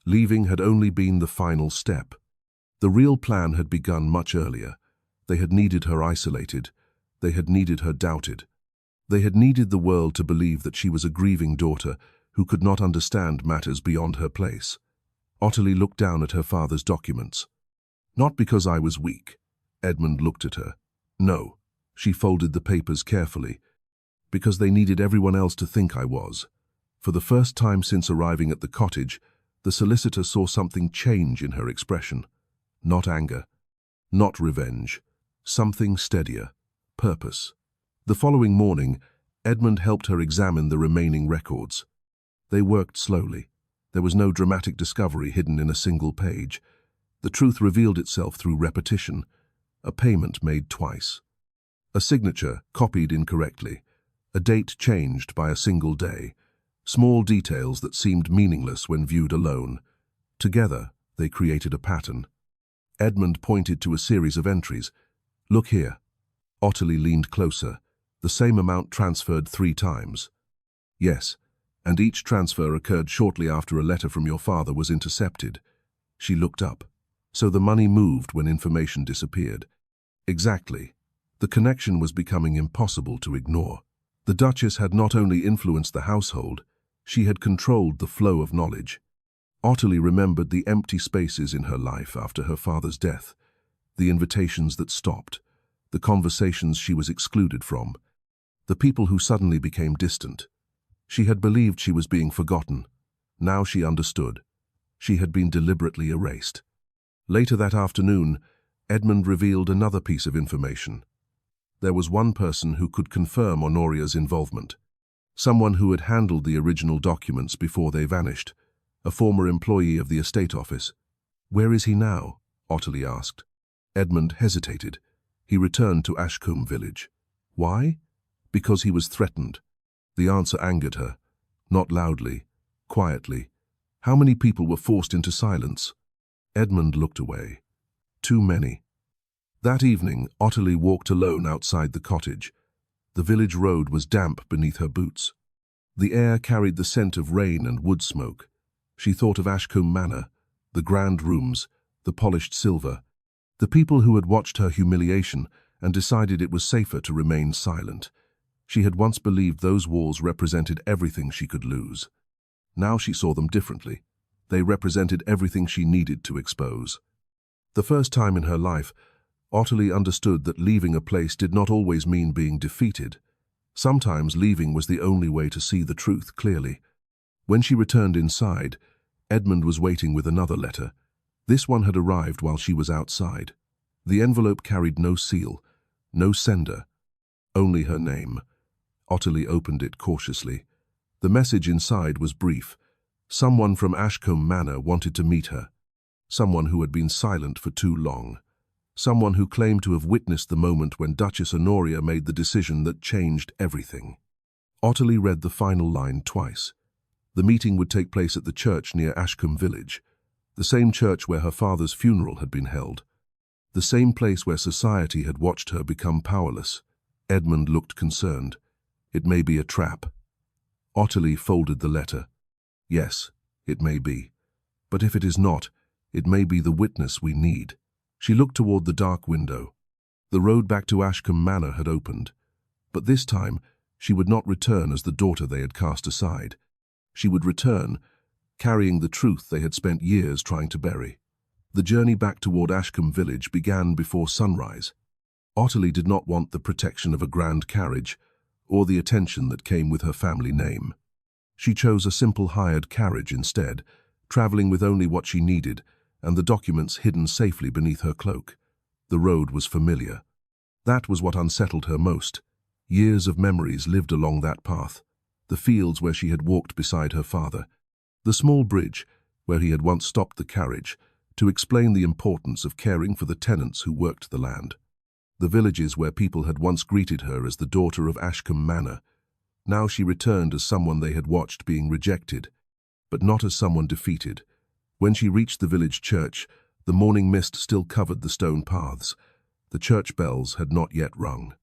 Leaving had only been the final step. The real plan had begun much earlier. They had needed her isolated. They had needed her doubted. They had needed the world to believe that she was a grieving daughter who could not understand matters beyond her place. Ottilie looked down at her father's documents. "Not because I was weak." Edmund looked at her. "No." She folded the papers carefully. "Because they needed everyone else to think I was." For the first time since arriving at the cottage, the solicitor saw something change in her expression. Not anger, not revenge. Something steadier. Purpose. The following morning, Edmund helped her examine the remaining records. They worked slowly. There was no dramatic discovery hidden in a single page. The truth revealed itself through repetition. A payment made twice. A signature copied incorrectly. A date changed by a single day. Small details that seemed meaningless when viewed alone. Together, they created a pattern. Edmund pointed to a series of entries. "Look here." Ottilie leaned closer. "The same amount transferred 3 times. "Yes, and each transfer occurred shortly after a letter from your father was intercepted." She looked up. "So the money moved when information disappeared." "Exactly." The connection was becoming impossible to ignore. The Duchess had not only influenced the household, she had controlled the flow of knowledge. Ottilie remembered the empty spaces in her life after her father's death, the invitations that stopped, the conversations she was excluded from, the people who suddenly became distant. She had believed she was being forgotten. Now she understood. She had been deliberately erased. Later that afternoon, Edmund revealed another piece of information. There was one person who could confirm Honoria's involvement. Someone who had handled the original documents before they vanished. A former employee of the estate office. "Where is he now?" Ottilie asked. Edmund hesitated. He returned to Ashcombe village. Why? Because he was threatened. The answer angered her. Not loudly, quietly. How many people were forced into silence? Edmund looked away. Too many. That evening, Ottilie walked alone outside the cottage. The village road was damp beneath her boots. The air carried the scent of rain and wood smoke. She thought of Ashcombe Manor, the grand rooms, the polished silver, the people who had watched her humiliation and decided it was safer to remain silent. She had once believed those walls represented everything she could lose. Now she saw them differently. They represented everything she needed to expose. The first time in her life, Ottilie understood that leaving a place did not always mean being defeated. Sometimes leaving was the only way to see the truth clearly. When she returned inside, Edmund was waiting with another letter. This one had arrived while she was outside. The envelope carried no seal, no sender, only her name. Ottilie opened it cautiously. The message inside was brief. Someone from Ashcombe Manor wanted to meet her. Someone who had been silent for too long. Someone who claimed to have witnessed the moment when Duchess Honoria made the decision that changed everything. Ottilie read the final line twice. The meeting would take place at the church near Ashcombe village, the same church where her father's funeral had been held, the same place where society had watched her become powerless. Edmund looked concerned. It may be a trap. Ottilie folded the letter. Yes, it may be. But if it is not, it may be the witness we need. She looked toward the dark window. The road back to Ashcombe Manor had opened. But this time, she would not return as the daughter they had cast aside. She would return, carrying the truth they had spent years trying to bury. The journey back toward Ashcombe village began before sunrise. Ottilie did not want the protection of a grand carriage, or the attention that came with her family name. She chose a simple hired carriage instead, traveling with only what she needed, and the documents hidden safely beneath her cloak. The road was familiar. That was what unsettled her most. Years of memories lived along that path. The fields where she had walked beside her father. The small bridge where he had once stopped the carriage to explain the importance of caring for the tenants who worked the land. The villages where people had once greeted her as the daughter of Ashcombe Manor. Now she returned as someone they had watched being rejected, but not as someone defeated. When she reached the village church, the morning mist still covered the stone paths. The church bells had not yet rung.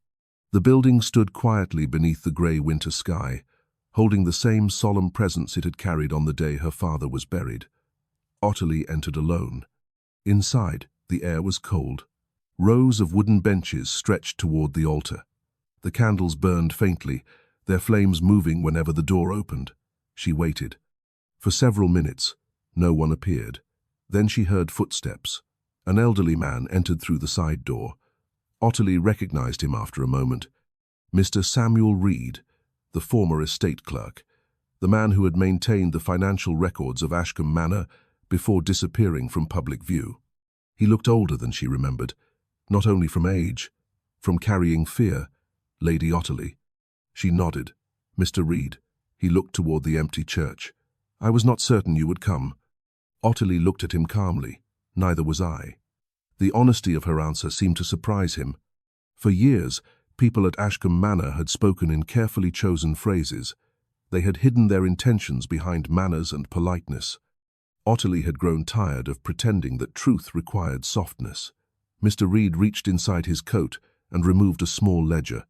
The building stood quietly beneath the grey winter sky, holding the same solemn presence it had carried on the day her father was buried. Ottilie entered alone. Inside, the air was cold. Rows of wooden benches stretched toward the altar. The candles burned faintly, their flames moving whenever the door opened. She waited. For several minutes, no one appeared. Then she heard footsteps. An elderly man entered through the side door. Ottilie recognized him after a moment. Mr. Samuel Reed, the former estate clerk, the man who had maintained the financial records of Ashcombe Manor before disappearing from public view. He looked older than she remembered, not only from age, from carrying fear. Lady Ottilie. She nodded. Mr. Reed. He looked toward the empty church. I was not certain you would come. Ottilie looked at him calmly. Neither was I. The honesty of her answer seemed to surprise him. For years, people at Ashcombe Manor had spoken in carefully chosen phrases. They had hidden their intentions behind manners and politeness. Ottilie had grown tired of pretending that truth required softness. Mr. Reed reached inside his coat and removed a small ledger.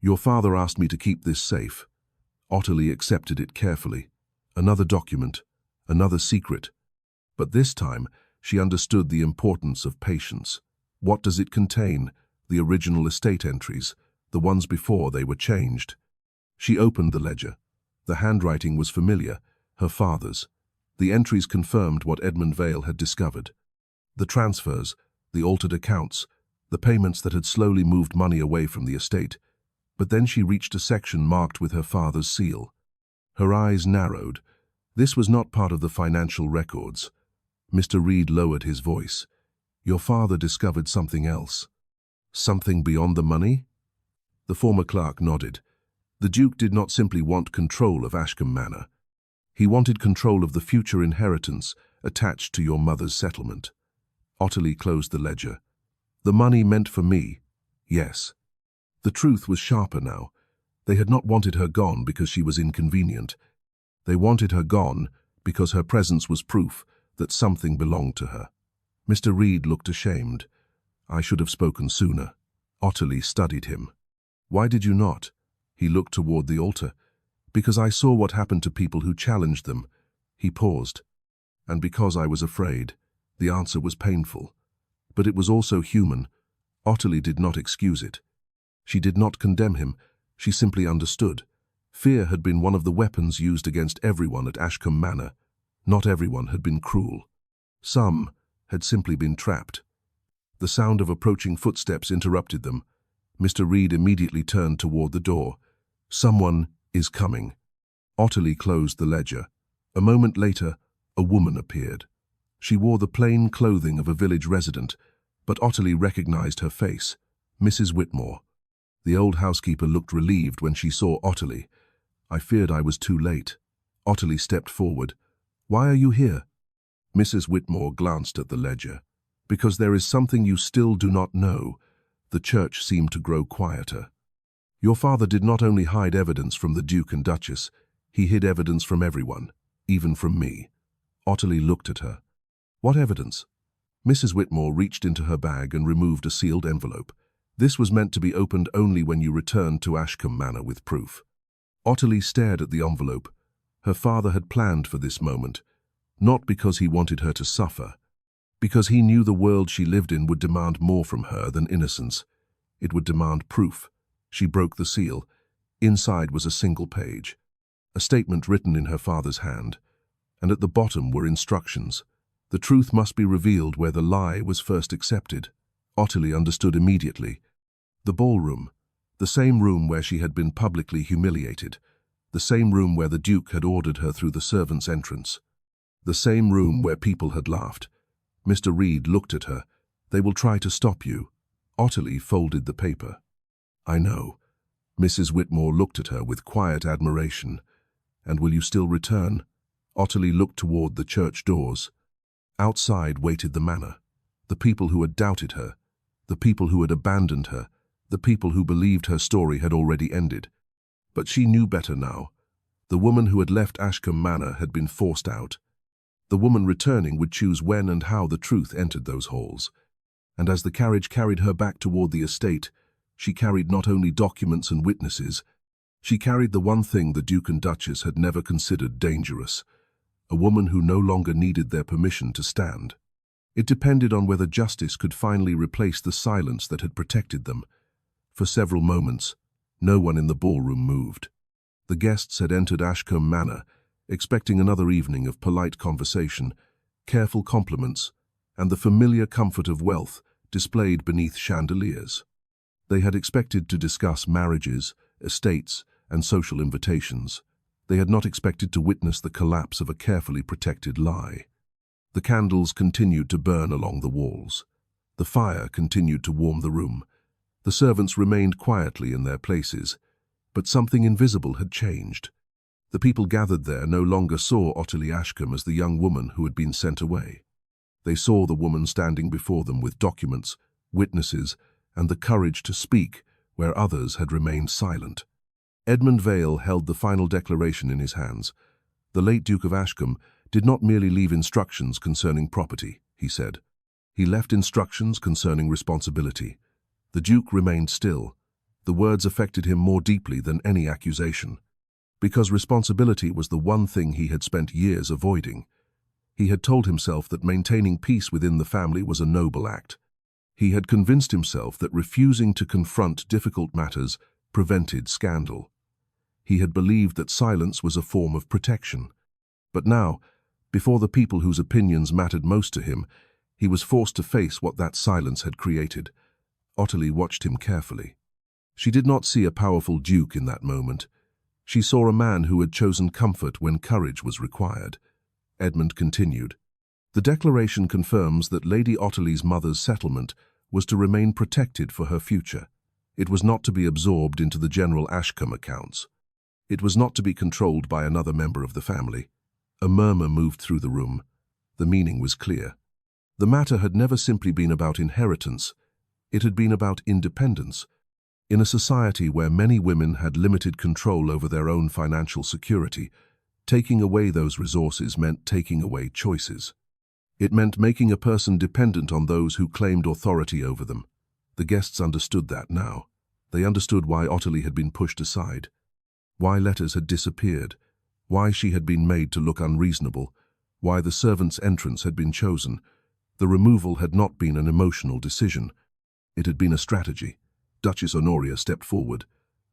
Your father asked me to keep this safe. Ottilie accepted it carefully. Another document, another secret. But this time, she understood the importance of patience. What does it contain? The original estate entries, the ones before they were changed. She opened the ledger. The handwriting was familiar, her father's. The entries confirmed what Edmund Vale had discovered. The transfers, the altered accounts, the payments that had slowly moved money away from the estate. But then she reached a section marked with her father's seal. Her eyes narrowed. This was not part of the financial records. Mr. Reed lowered his voice. Your father discovered something else. Something beyond the money? The former clerk nodded. The Duke did not simply want control of Ashcombe Manor. He wanted control of the future inheritance attached to your mother's settlement. Ottilie closed the ledger. The money meant for me, yes. The truth was sharper now. They had not wanted her gone because she was inconvenient. They wanted her gone because her presence was proof that something belonged to her. Mr. Reed looked ashamed. I should have spoken sooner. Ottilie studied him. Why did you not? He looked toward the altar. Because I saw what happened to people who challenged them. He paused. And because I was afraid. The answer was painful. But it was also human. Ottilie did not excuse it. She did not condemn him. She simply understood. Fear had been one of the weapons used against everyone at Ashcombe Manor. Not everyone had been cruel. Some had simply been trapped. The sound of approaching footsteps interrupted them. Mr. Reed immediately turned toward the door. Someone is coming. Ottilie closed the ledger. A moment later, a woman appeared. She wore the plain clothing of a village resident, but Ottilie recognized her face. Mrs. Whitmore. The old housekeeper looked relieved when she saw Ottilie. I feared I was too late. Ottilie stepped forward. Why are you here? Mrs. Whitmore glanced at the ledger. Because there is something you still do not know. The church seemed to grow quieter. Your father did not only hide evidence from the Duke and Duchess, he hid evidence from everyone, even from me. Ottilie looked at her. What evidence? Mrs. Whitmore reached into her bag and removed a sealed envelope. This was meant to be opened only when you returned to Ashcombe Manor with proof. Ottilie stared at the envelope. Her father had planned for this moment, not because he wanted her to suffer, because he knew the world she lived in would demand more from her than innocence. It would demand proof. She broke the seal. Inside was a single page, a statement written in her father's hand, and at the bottom were instructions. The truth must be revealed where the lie was first accepted. Ottilie understood immediately. The ballroom, the same room where she had been publicly humiliated, the same room where the Duke had ordered her through the servants' entrance, the same room where people had laughed. Mr. Reed looked at her. "They will try to stop you." Ottilie folded the paper. "I know." Mrs. Whitmore looked at her with quiet admiration. "And will you still return?" Ottilie looked toward the church doors. Outside waited the manor. The people who had doubted her, the people who had abandoned her, the people who believed her story had already ended. But she knew better now. The woman who had left Ashcombe Manor had been forced out. The woman returning would choose when and how the truth entered those halls. And as the carriage carried her back toward the estate, she carried not only documents and witnesses, she carried the one thing the Duke and Duchess had never considered dangerous, a woman who no longer needed their permission to stand. It depended on whether justice could finally replace the silence that had protected them. For several moments, no one in the ballroom moved. The guests had entered Ashcombe Manor, expecting another evening of polite conversation, careful compliments, and the familiar comfort of wealth displayed beneath chandeliers. They had expected to discuss marriages, estates, and social invitations. They had not expected to witness the collapse of a carefully protected lie. The candles continued to burn along the walls. The fire continued to warm the room. The servants remained quietly in their places, but something invisible had changed. The people gathered there no longer saw Ottilie Ashcombe as the young woman who had been sent away. They saw the woman standing before them with documents, witnesses, and the courage to speak where others had remained silent. Edmund Vale held the final declaration in his hands. The late Duke of Ashcombe did not merely leave instructions concerning property, he said. He left instructions concerning responsibility. The Duke remained still. The words affected him more deeply than any accusation, because responsibility was the one thing he had spent years avoiding. He had told himself that maintaining peace within the family was a noble act. He had convinced himself that refusing to confront difficult matters prevented scandal. He had believed that silence was a form of protection. But now, before the people whose opinions mattered most to him, he was forced to face what that silence had created. Ottilie watched him carefully. She did not see a powerful duke in that moment. She saw a man who had chosen comfort when courage was required. Edmund continued. The declaration confirms that Lady Ottilie's mother's settlement was to remain protected for her future. It was not to be absorbed into the general Ashcombe accounts. It was not to be controlled by another member of the family. A murmur moved through the room. The meaning was clear. The matter had never simply been about inheritance. It had been about independence. In a society where many women had limited control over their own financial security, taking away those resources meant taking away choices. It meant making a person dependent on those who claimed authority over them. The guests understood that now. They understood why Ottilie had been pushed aside, why letters had disappeared, why she had been made to look unreasonable, why the servant's entrance had been chosen. The removal had not been an emotional decision. It had been a strategy. Duchess Honoria stepped forward.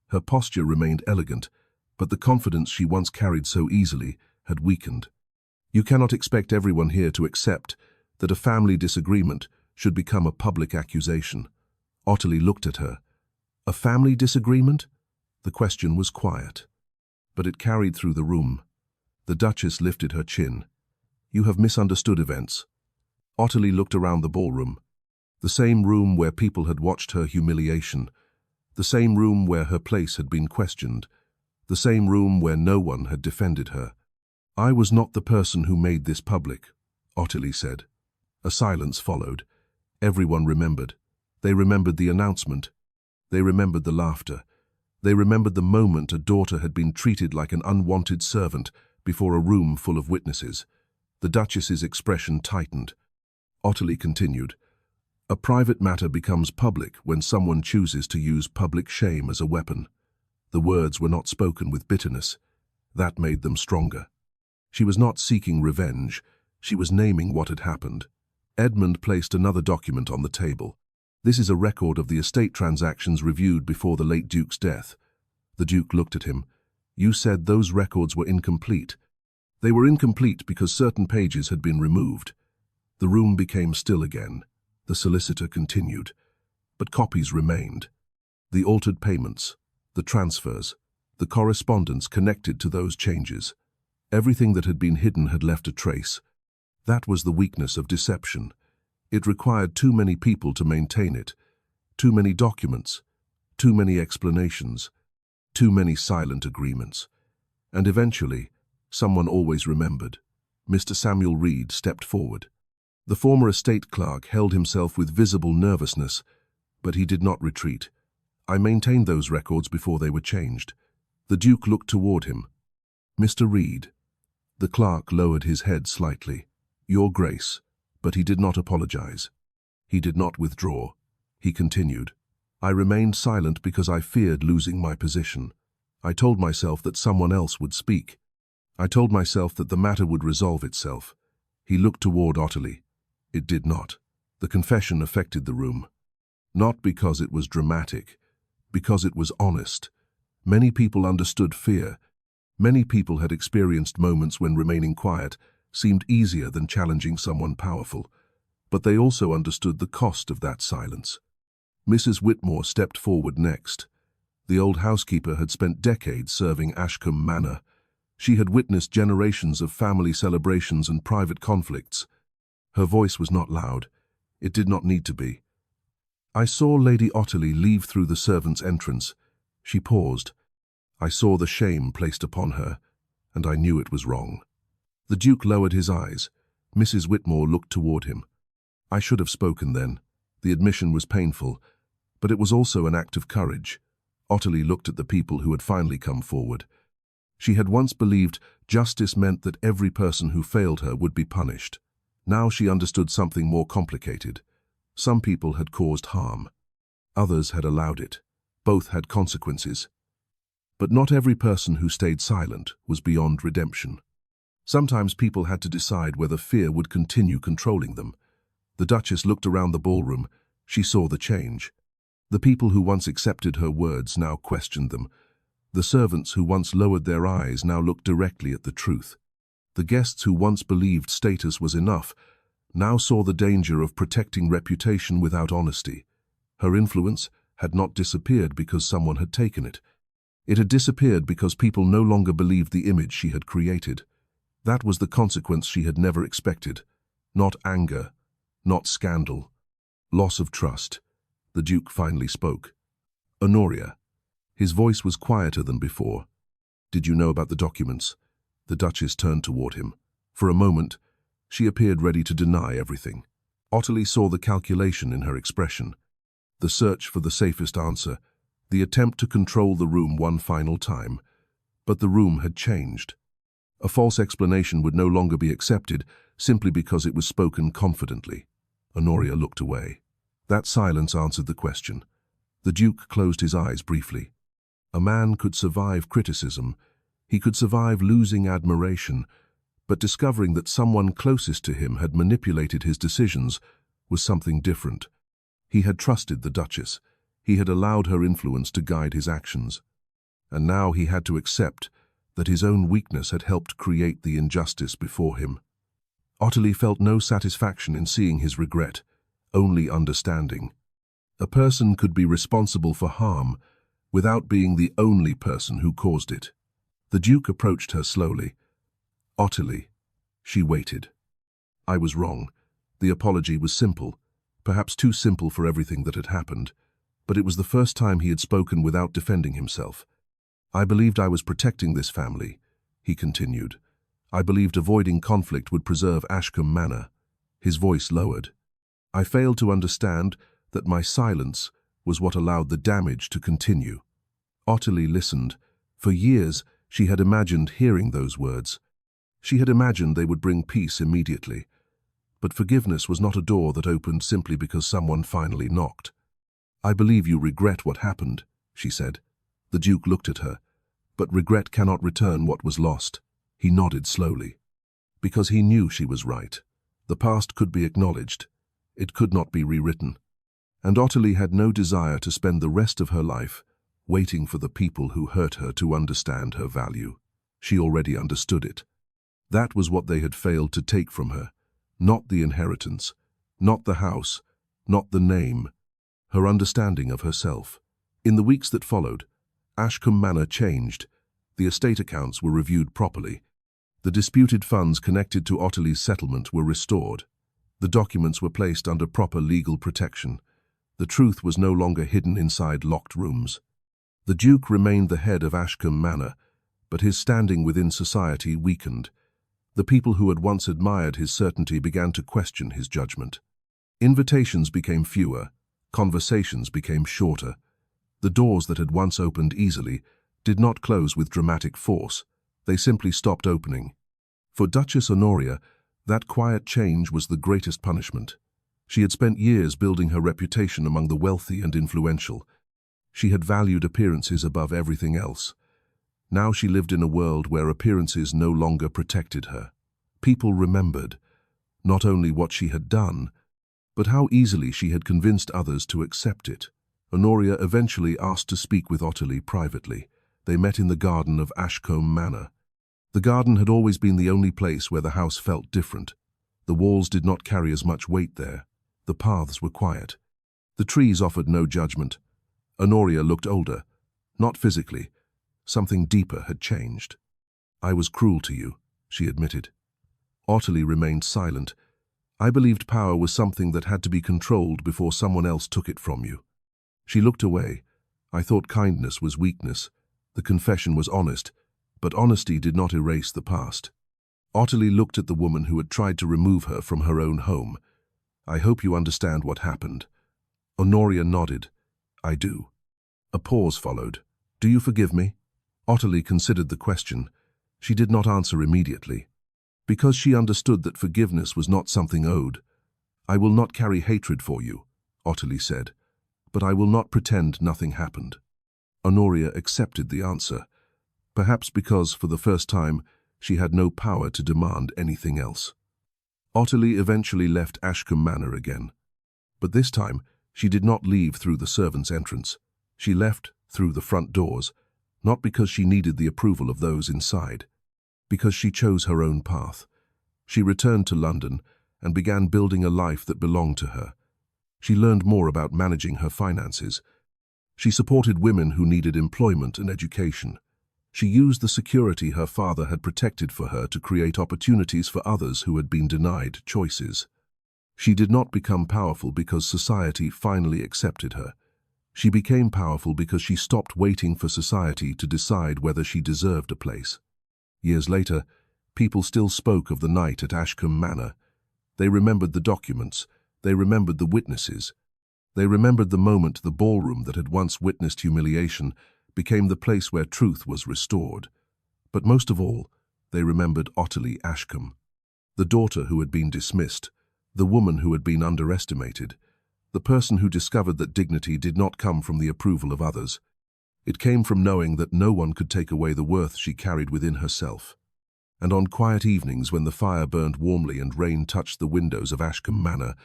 Her posture remained elegant, but the confidence she once carried so easily had weakened. You cannot expect everyone here to accept that a family disagreement should become a public accusation. Ottilie looked at her. A family disagreement? The question was quiet, but it carried through the room. The Duchess lifted her chin. You have misunderstood events. Ottilie looked around the ballroom. The same room where people had watched her humiliation. The same room where her place had been questioned. The same room where no one had defended her. I was not the person who made this public, Ottilie said. A silence followed. Everyone remembered. They remembered the announcement. They remembered the laughter. They remembered the moment a daughter had been treated like an unwanted servant before a room full of witnesses. The Duchess's expression tightened. Ottilie continued. A private matter becomes public when someone chooses to use public shame as a weapon. The words were not spoken with bitterness. That made them stronger. She was not seeking revenge. She was naming what had happened. Edmund placed another document on the table. This is a record of the estate transactions reviewed before the late Duke's death. The Duke looked at him. You said those records were incomplete. They were incomplete because certain pages had been removed. The room became still again. The solicitor continued. But copies remained. The altered payments, the transfers, the correspondence connected to those changes. Everything that had been hidden had left a trace. That was the weakness of deception. It required too many people to maintain it, too many documents, too many explanations, too many silent agreements. And eventually, someone always remembered. Mr. Samuel Reed stepped forward. The former estate clerk held himself with visible nervousness, but he did not retreat. I maintained those records before they were changed. The Duke looked toward him. Mr. Reed. The clerk lowered his head slightly. Your Grace. But he did not apologize. He did not withdraw. He continued. I remained silent because I feared losing my position. I told myself that someone else would speak. I told myself that the matter would resolve itself. He looked toward Ottilie. It did not. The confession affected the room. Not because it was dramatic, because it was honest. Many people understood fear. Many people had experienced moments when remaining quiet seemed easier than challenging someone powerful. But they also understood the cost of that silence. Mrs. Whitmore stepped forward next. The old housekeeper had spent decades serving Ashcombe Manor. She had witnessed generations of family celebrations and private conflicts. Her voice was not loud. It did not need to be. I saw Lady Ottilie leave through the servants' entrance. She paused. I saw the shame placed upon her, and I knew it was wrong. The Duke lowered his eyes. Mrs. Whitmore looked toward him. I should have spoken then. The admission was painful, but it was also an act of courage. Ottilie looked at the people who had finally come forward. She had once believed justice meant that every person who failed her would be punished. Now she understood something more complicated. Some people had caused harm. Others had allowed it. Both had consequences. But not every person who stayed silent was beyond redemption. Sometimes people had to decide whether fear would continue controlling them. The Duchess looked around the ballroom. She saw the change. The people who once accepted her words now questioned them. The servants who once lowered their eyes now looked directly at the truth. The guests who once believed status was enough now saw the danger of protecting reputation without honesty. Her influence had not disappeared because someone had taken it. It had disappeared because people no longer believed the image she had created. That was the consequence she had never expected. Not anger, not scandal. Loss of trust. The Duke finally spoke. Honoria. His voice was quieter than before. Did you know about the documents? The Duchess turned toward him. For a moment, she appeared ready to deny everything. Ottilie saw the calculation in her expression. The search for the safest answer. The attempt to control the room one final time. But the room had changed. A false explanation would no longer be accepted simply because it was spoken confidently. Honoria looked away. That silence answered the question. The Duke closed his eyes briefly. A man could survive criticism. He could survive losing admiration, but discovering that someone closest to him had manipulated his decisions was something different. He had trusted the Duchess. He had allowed her influence to guide his actions. And now he had to accept that his own weakness had helped create the injustice before him. Ottilie felt no satisfaction in seeing his regret, only understanding. A person could be responsible for harm without being the only person who caused it. The Duke approached her slowly. Ottilie. She waited. I was wrong. The apology was simple, perhaps too simple for everything that had happened, but it was the first time he had spoken without defending himself. I believed I was protecting this family, he continued. I believed avoiding conflict would preserve Ashcombe Manor. His voice lowered. I failed to understand that my silence was what allowed the damage to continue. Ottilie listened. For years, she had imagined hearing those words. She had imagined they would bring peace immediately. But forgiveness was not a door that opened simply because someone finally knocked. I believe you regret what happened, she said. The Duke looked at her. But regret cannot return what was lost. He nodded slowly. Because he knew she was right. The past could be acknowledged. It could not be rewritten. And Ottilie had no desire to spend the rest of her life waiting for the people who hurt her to understand her value. She already understood it. That was what they had failed to take from her. Not the inheritance, not the house, not the name. Her understanding of herself. In the weeks that followed, Ashcombe Manor changed. The estate accounts were reviewed properly. The disputed funds connected to Ottilie's settlement were restored. The documents were placed under proper legal protection. The truth was no longer hidden inside locked rooms. The Duke remained the head of Ashcombe Manor, but his standing within society weakened. The people who had once admired his certainty began to question his judgment. Invitations became fewer, conversations became shorter. The doors that had once opened easily did not close with dramatic force. They simply stopped opening. For Duchess Honoria, that quiet change was the greatest punishment. She had spent years building her reputation among the wealthy and influential. She had valued appearances above everything else. Now she lived in a world where appearances no longer protected her. People remembered, not only what she had done, but how easily she had convinced others to accept it. Honoria eventually asked to speak with Ottilie privately. They met in the garden of Ashcombe Manor. The garden had always been the only place where the house felt different. The walls did not carry as much weight there. The paths were quiet. The trees offered no judgment. Honoria looked older, not physically. Something deeper had changed. "I was cruel to you," she admitted. Ottilie remained silent. "I believed power was something that had to be controlled before someone else took it from you." She looked away. "I thought kindness was weakness. The confession was honest, but honesty did not erase the past." Ottilie looked at the woman who had tried to remove her from her own home. "I hope you understand what happened." Honoria nodded. "I do." A pause followed. "Do you forgive me?" Ottilie considered the question. She did not answer immediately, because she understood that forgiveness was not something owed. "I will not carry hatred for you," Ottilie said, "but I will not pretend nothing happened." Honoria accepted the answer, perhaps because, for the first time, she had no power to demand anything else. Ottilie eventually left Ashcombe Manor again. But this time, she did not leave through the servants' entrance. She left through the front doors, not because she needed the approval of those inside, because she chose her own path. She returned to London and began building a life that belonged to her. She learned more about managing her finances. She supported women who needed employment and education. She used the security her father had protected for her to create opportunities for others who had been denied choices. She did not become powerful because society finally accepted her. She became powerful because she stopped waiting for society to decide whether she deserved a place. Years later, people still spoke of the night at Ashcombe Manor. They remembered the documents. They remembered the witnesses. They remembered the moment the ballroom that had once witnessed humiliation became the place where truth was restored. But most of all, they remembered Ottilie Ashcombe, the daughter who had been dismissed, the woman who had been underestimated, the person who discovered that dignity did not come from the approval of others. It came from knowing that no one could take away the worth she carried within herself. And on quiet evenings when the fire burned warmly and rain touched the windows of Ashcombe Manor,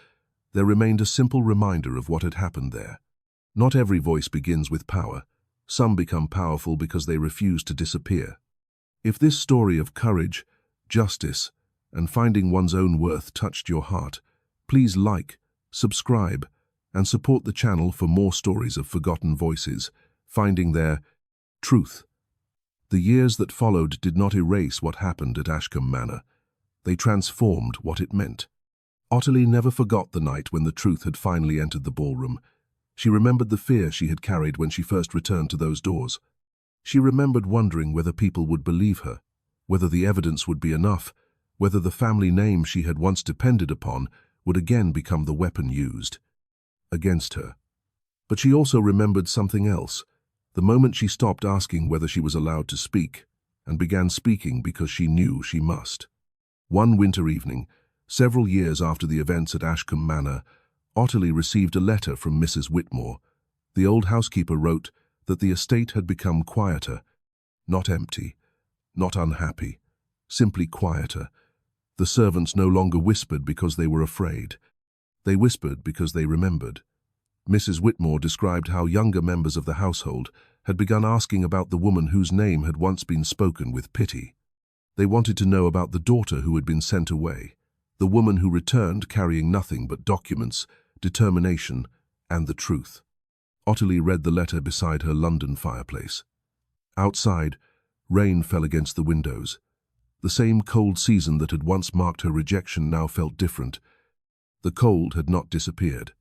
there remained a simple reminder of what had happened there. Not every voice begins with power. Some become powerful because they refuse to disappear. If this story of courage, justice, and finding one's own worth touched your heart, please like, subscribe, and support the channel for more stories of forgotten voices, finding their truth. The years that followed did not erase what happened at Ashcombe Manor. They transformed what it meant. Ottilie never forgot the night when the truth had finally entered the ballroom. She remembered the fear she had carried when she first returned to those doors. She remembered wondering whether people would believe her, whether the evidence would be enough, whether the family name she had once depended upon would again become the weapon used against her. But she also remembered something else, the moment she stopped asking whether she was allowed to speak and began speaking because she knew she must. One winter evening, several years after the events at Ashcombe Manor, Ottilie received a letter from Mrs. Whitmore. The old housekeeper wrote that the estate had become quieter, not empty, not unhappy, simply quieter. The servants no longer whispered because they were afraid. They whispered because they remembered. Mrs. Whitmore described how younger members of the household had begun asking about the woman whose name had once been spoken with pity. They wanted to know about the daughter who had been sent away, the woman who returned carrying nothing but documents, determination, and the truth. Ottilie read the letter beside her London fireplace. Outside, rain fell against the windows. The same cold season that had once marked her rejection now felt different. The cold had not disappeared,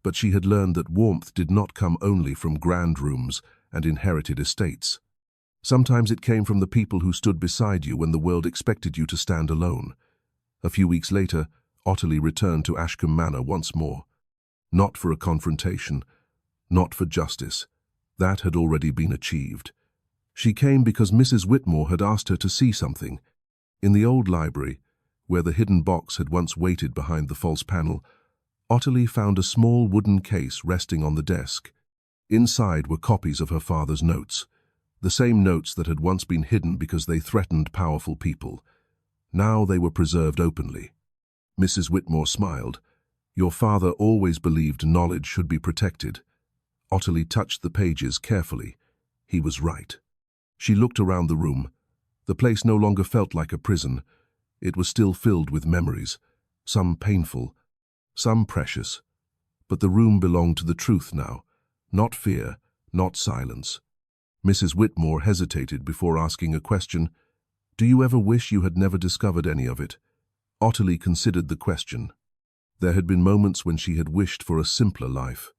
but she had learned that warmth did not come only from grand rooms and inherited estates. Sometimes it came from the people who stood beside you when the world expected you to stand alone. A few weeks later, Ottilie returned to Ashcombe Manor once more. Not for a confrontation, not for justice. That had already been achieved. She came because Mrs. Whitmore had asked her to see something. In the old library, where the hidden box had once waited behind the false panel, Ottilie found a small wooden case resting on the desk. Inside were copies of her father's notes, the same notes that had once been hidden because they threatened powerful people. Now they were preserved openly. Mrs. Whitmore smiled. "Your father always believed knowledge should be protected." Ottilie touched the pages carefully. He was right. She looked around the room. The place no longer felt like a prison. It was still filled with memories, some painful, some precious. But the room belonged to the truth now, not fear, not silence. Mrs. Whitmore hesitated before asking a question. "Do you ever wish you had never discovered any of it?" Ottilie considered the question. There had been moments when she had wished for a simpler life.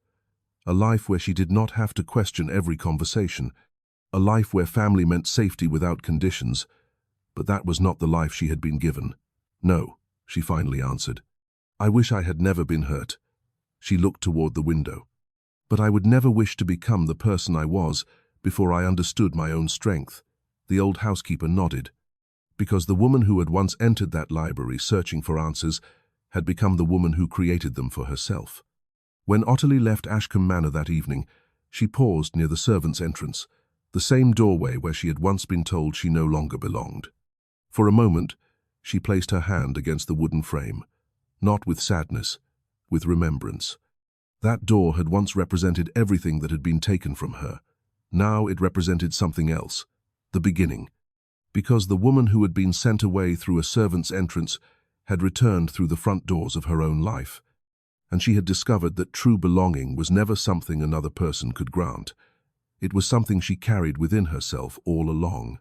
A life where she did not have to question every conversation. A life where family meant safety without conditions. But that was not the life she had been given. "No," she finally answered. "I wish I had never been hurt." She looked toward the window. "But I would never wish to become the person I was before I understood my own strength." The old housekeeper nodded. Because the woman who had once entered that library searching for answers had become the woman who created them for herself. When Ottilie left Ashcombe Manor that evening, she paused near the servants' entrance, the same doorway where she had once been told she no longer belonged. For a moment, she placed her hand against the wooden frame, not with sadness, with remembrance. That door had once represented everything that had been taken from her. Now it represented something else, the beginning. Because the woman who had been sent away through a servant's entrance had returned through the front doors of her own life, and she had discovered that true belonging was never something another person could grant. It was something she carried within herself all along.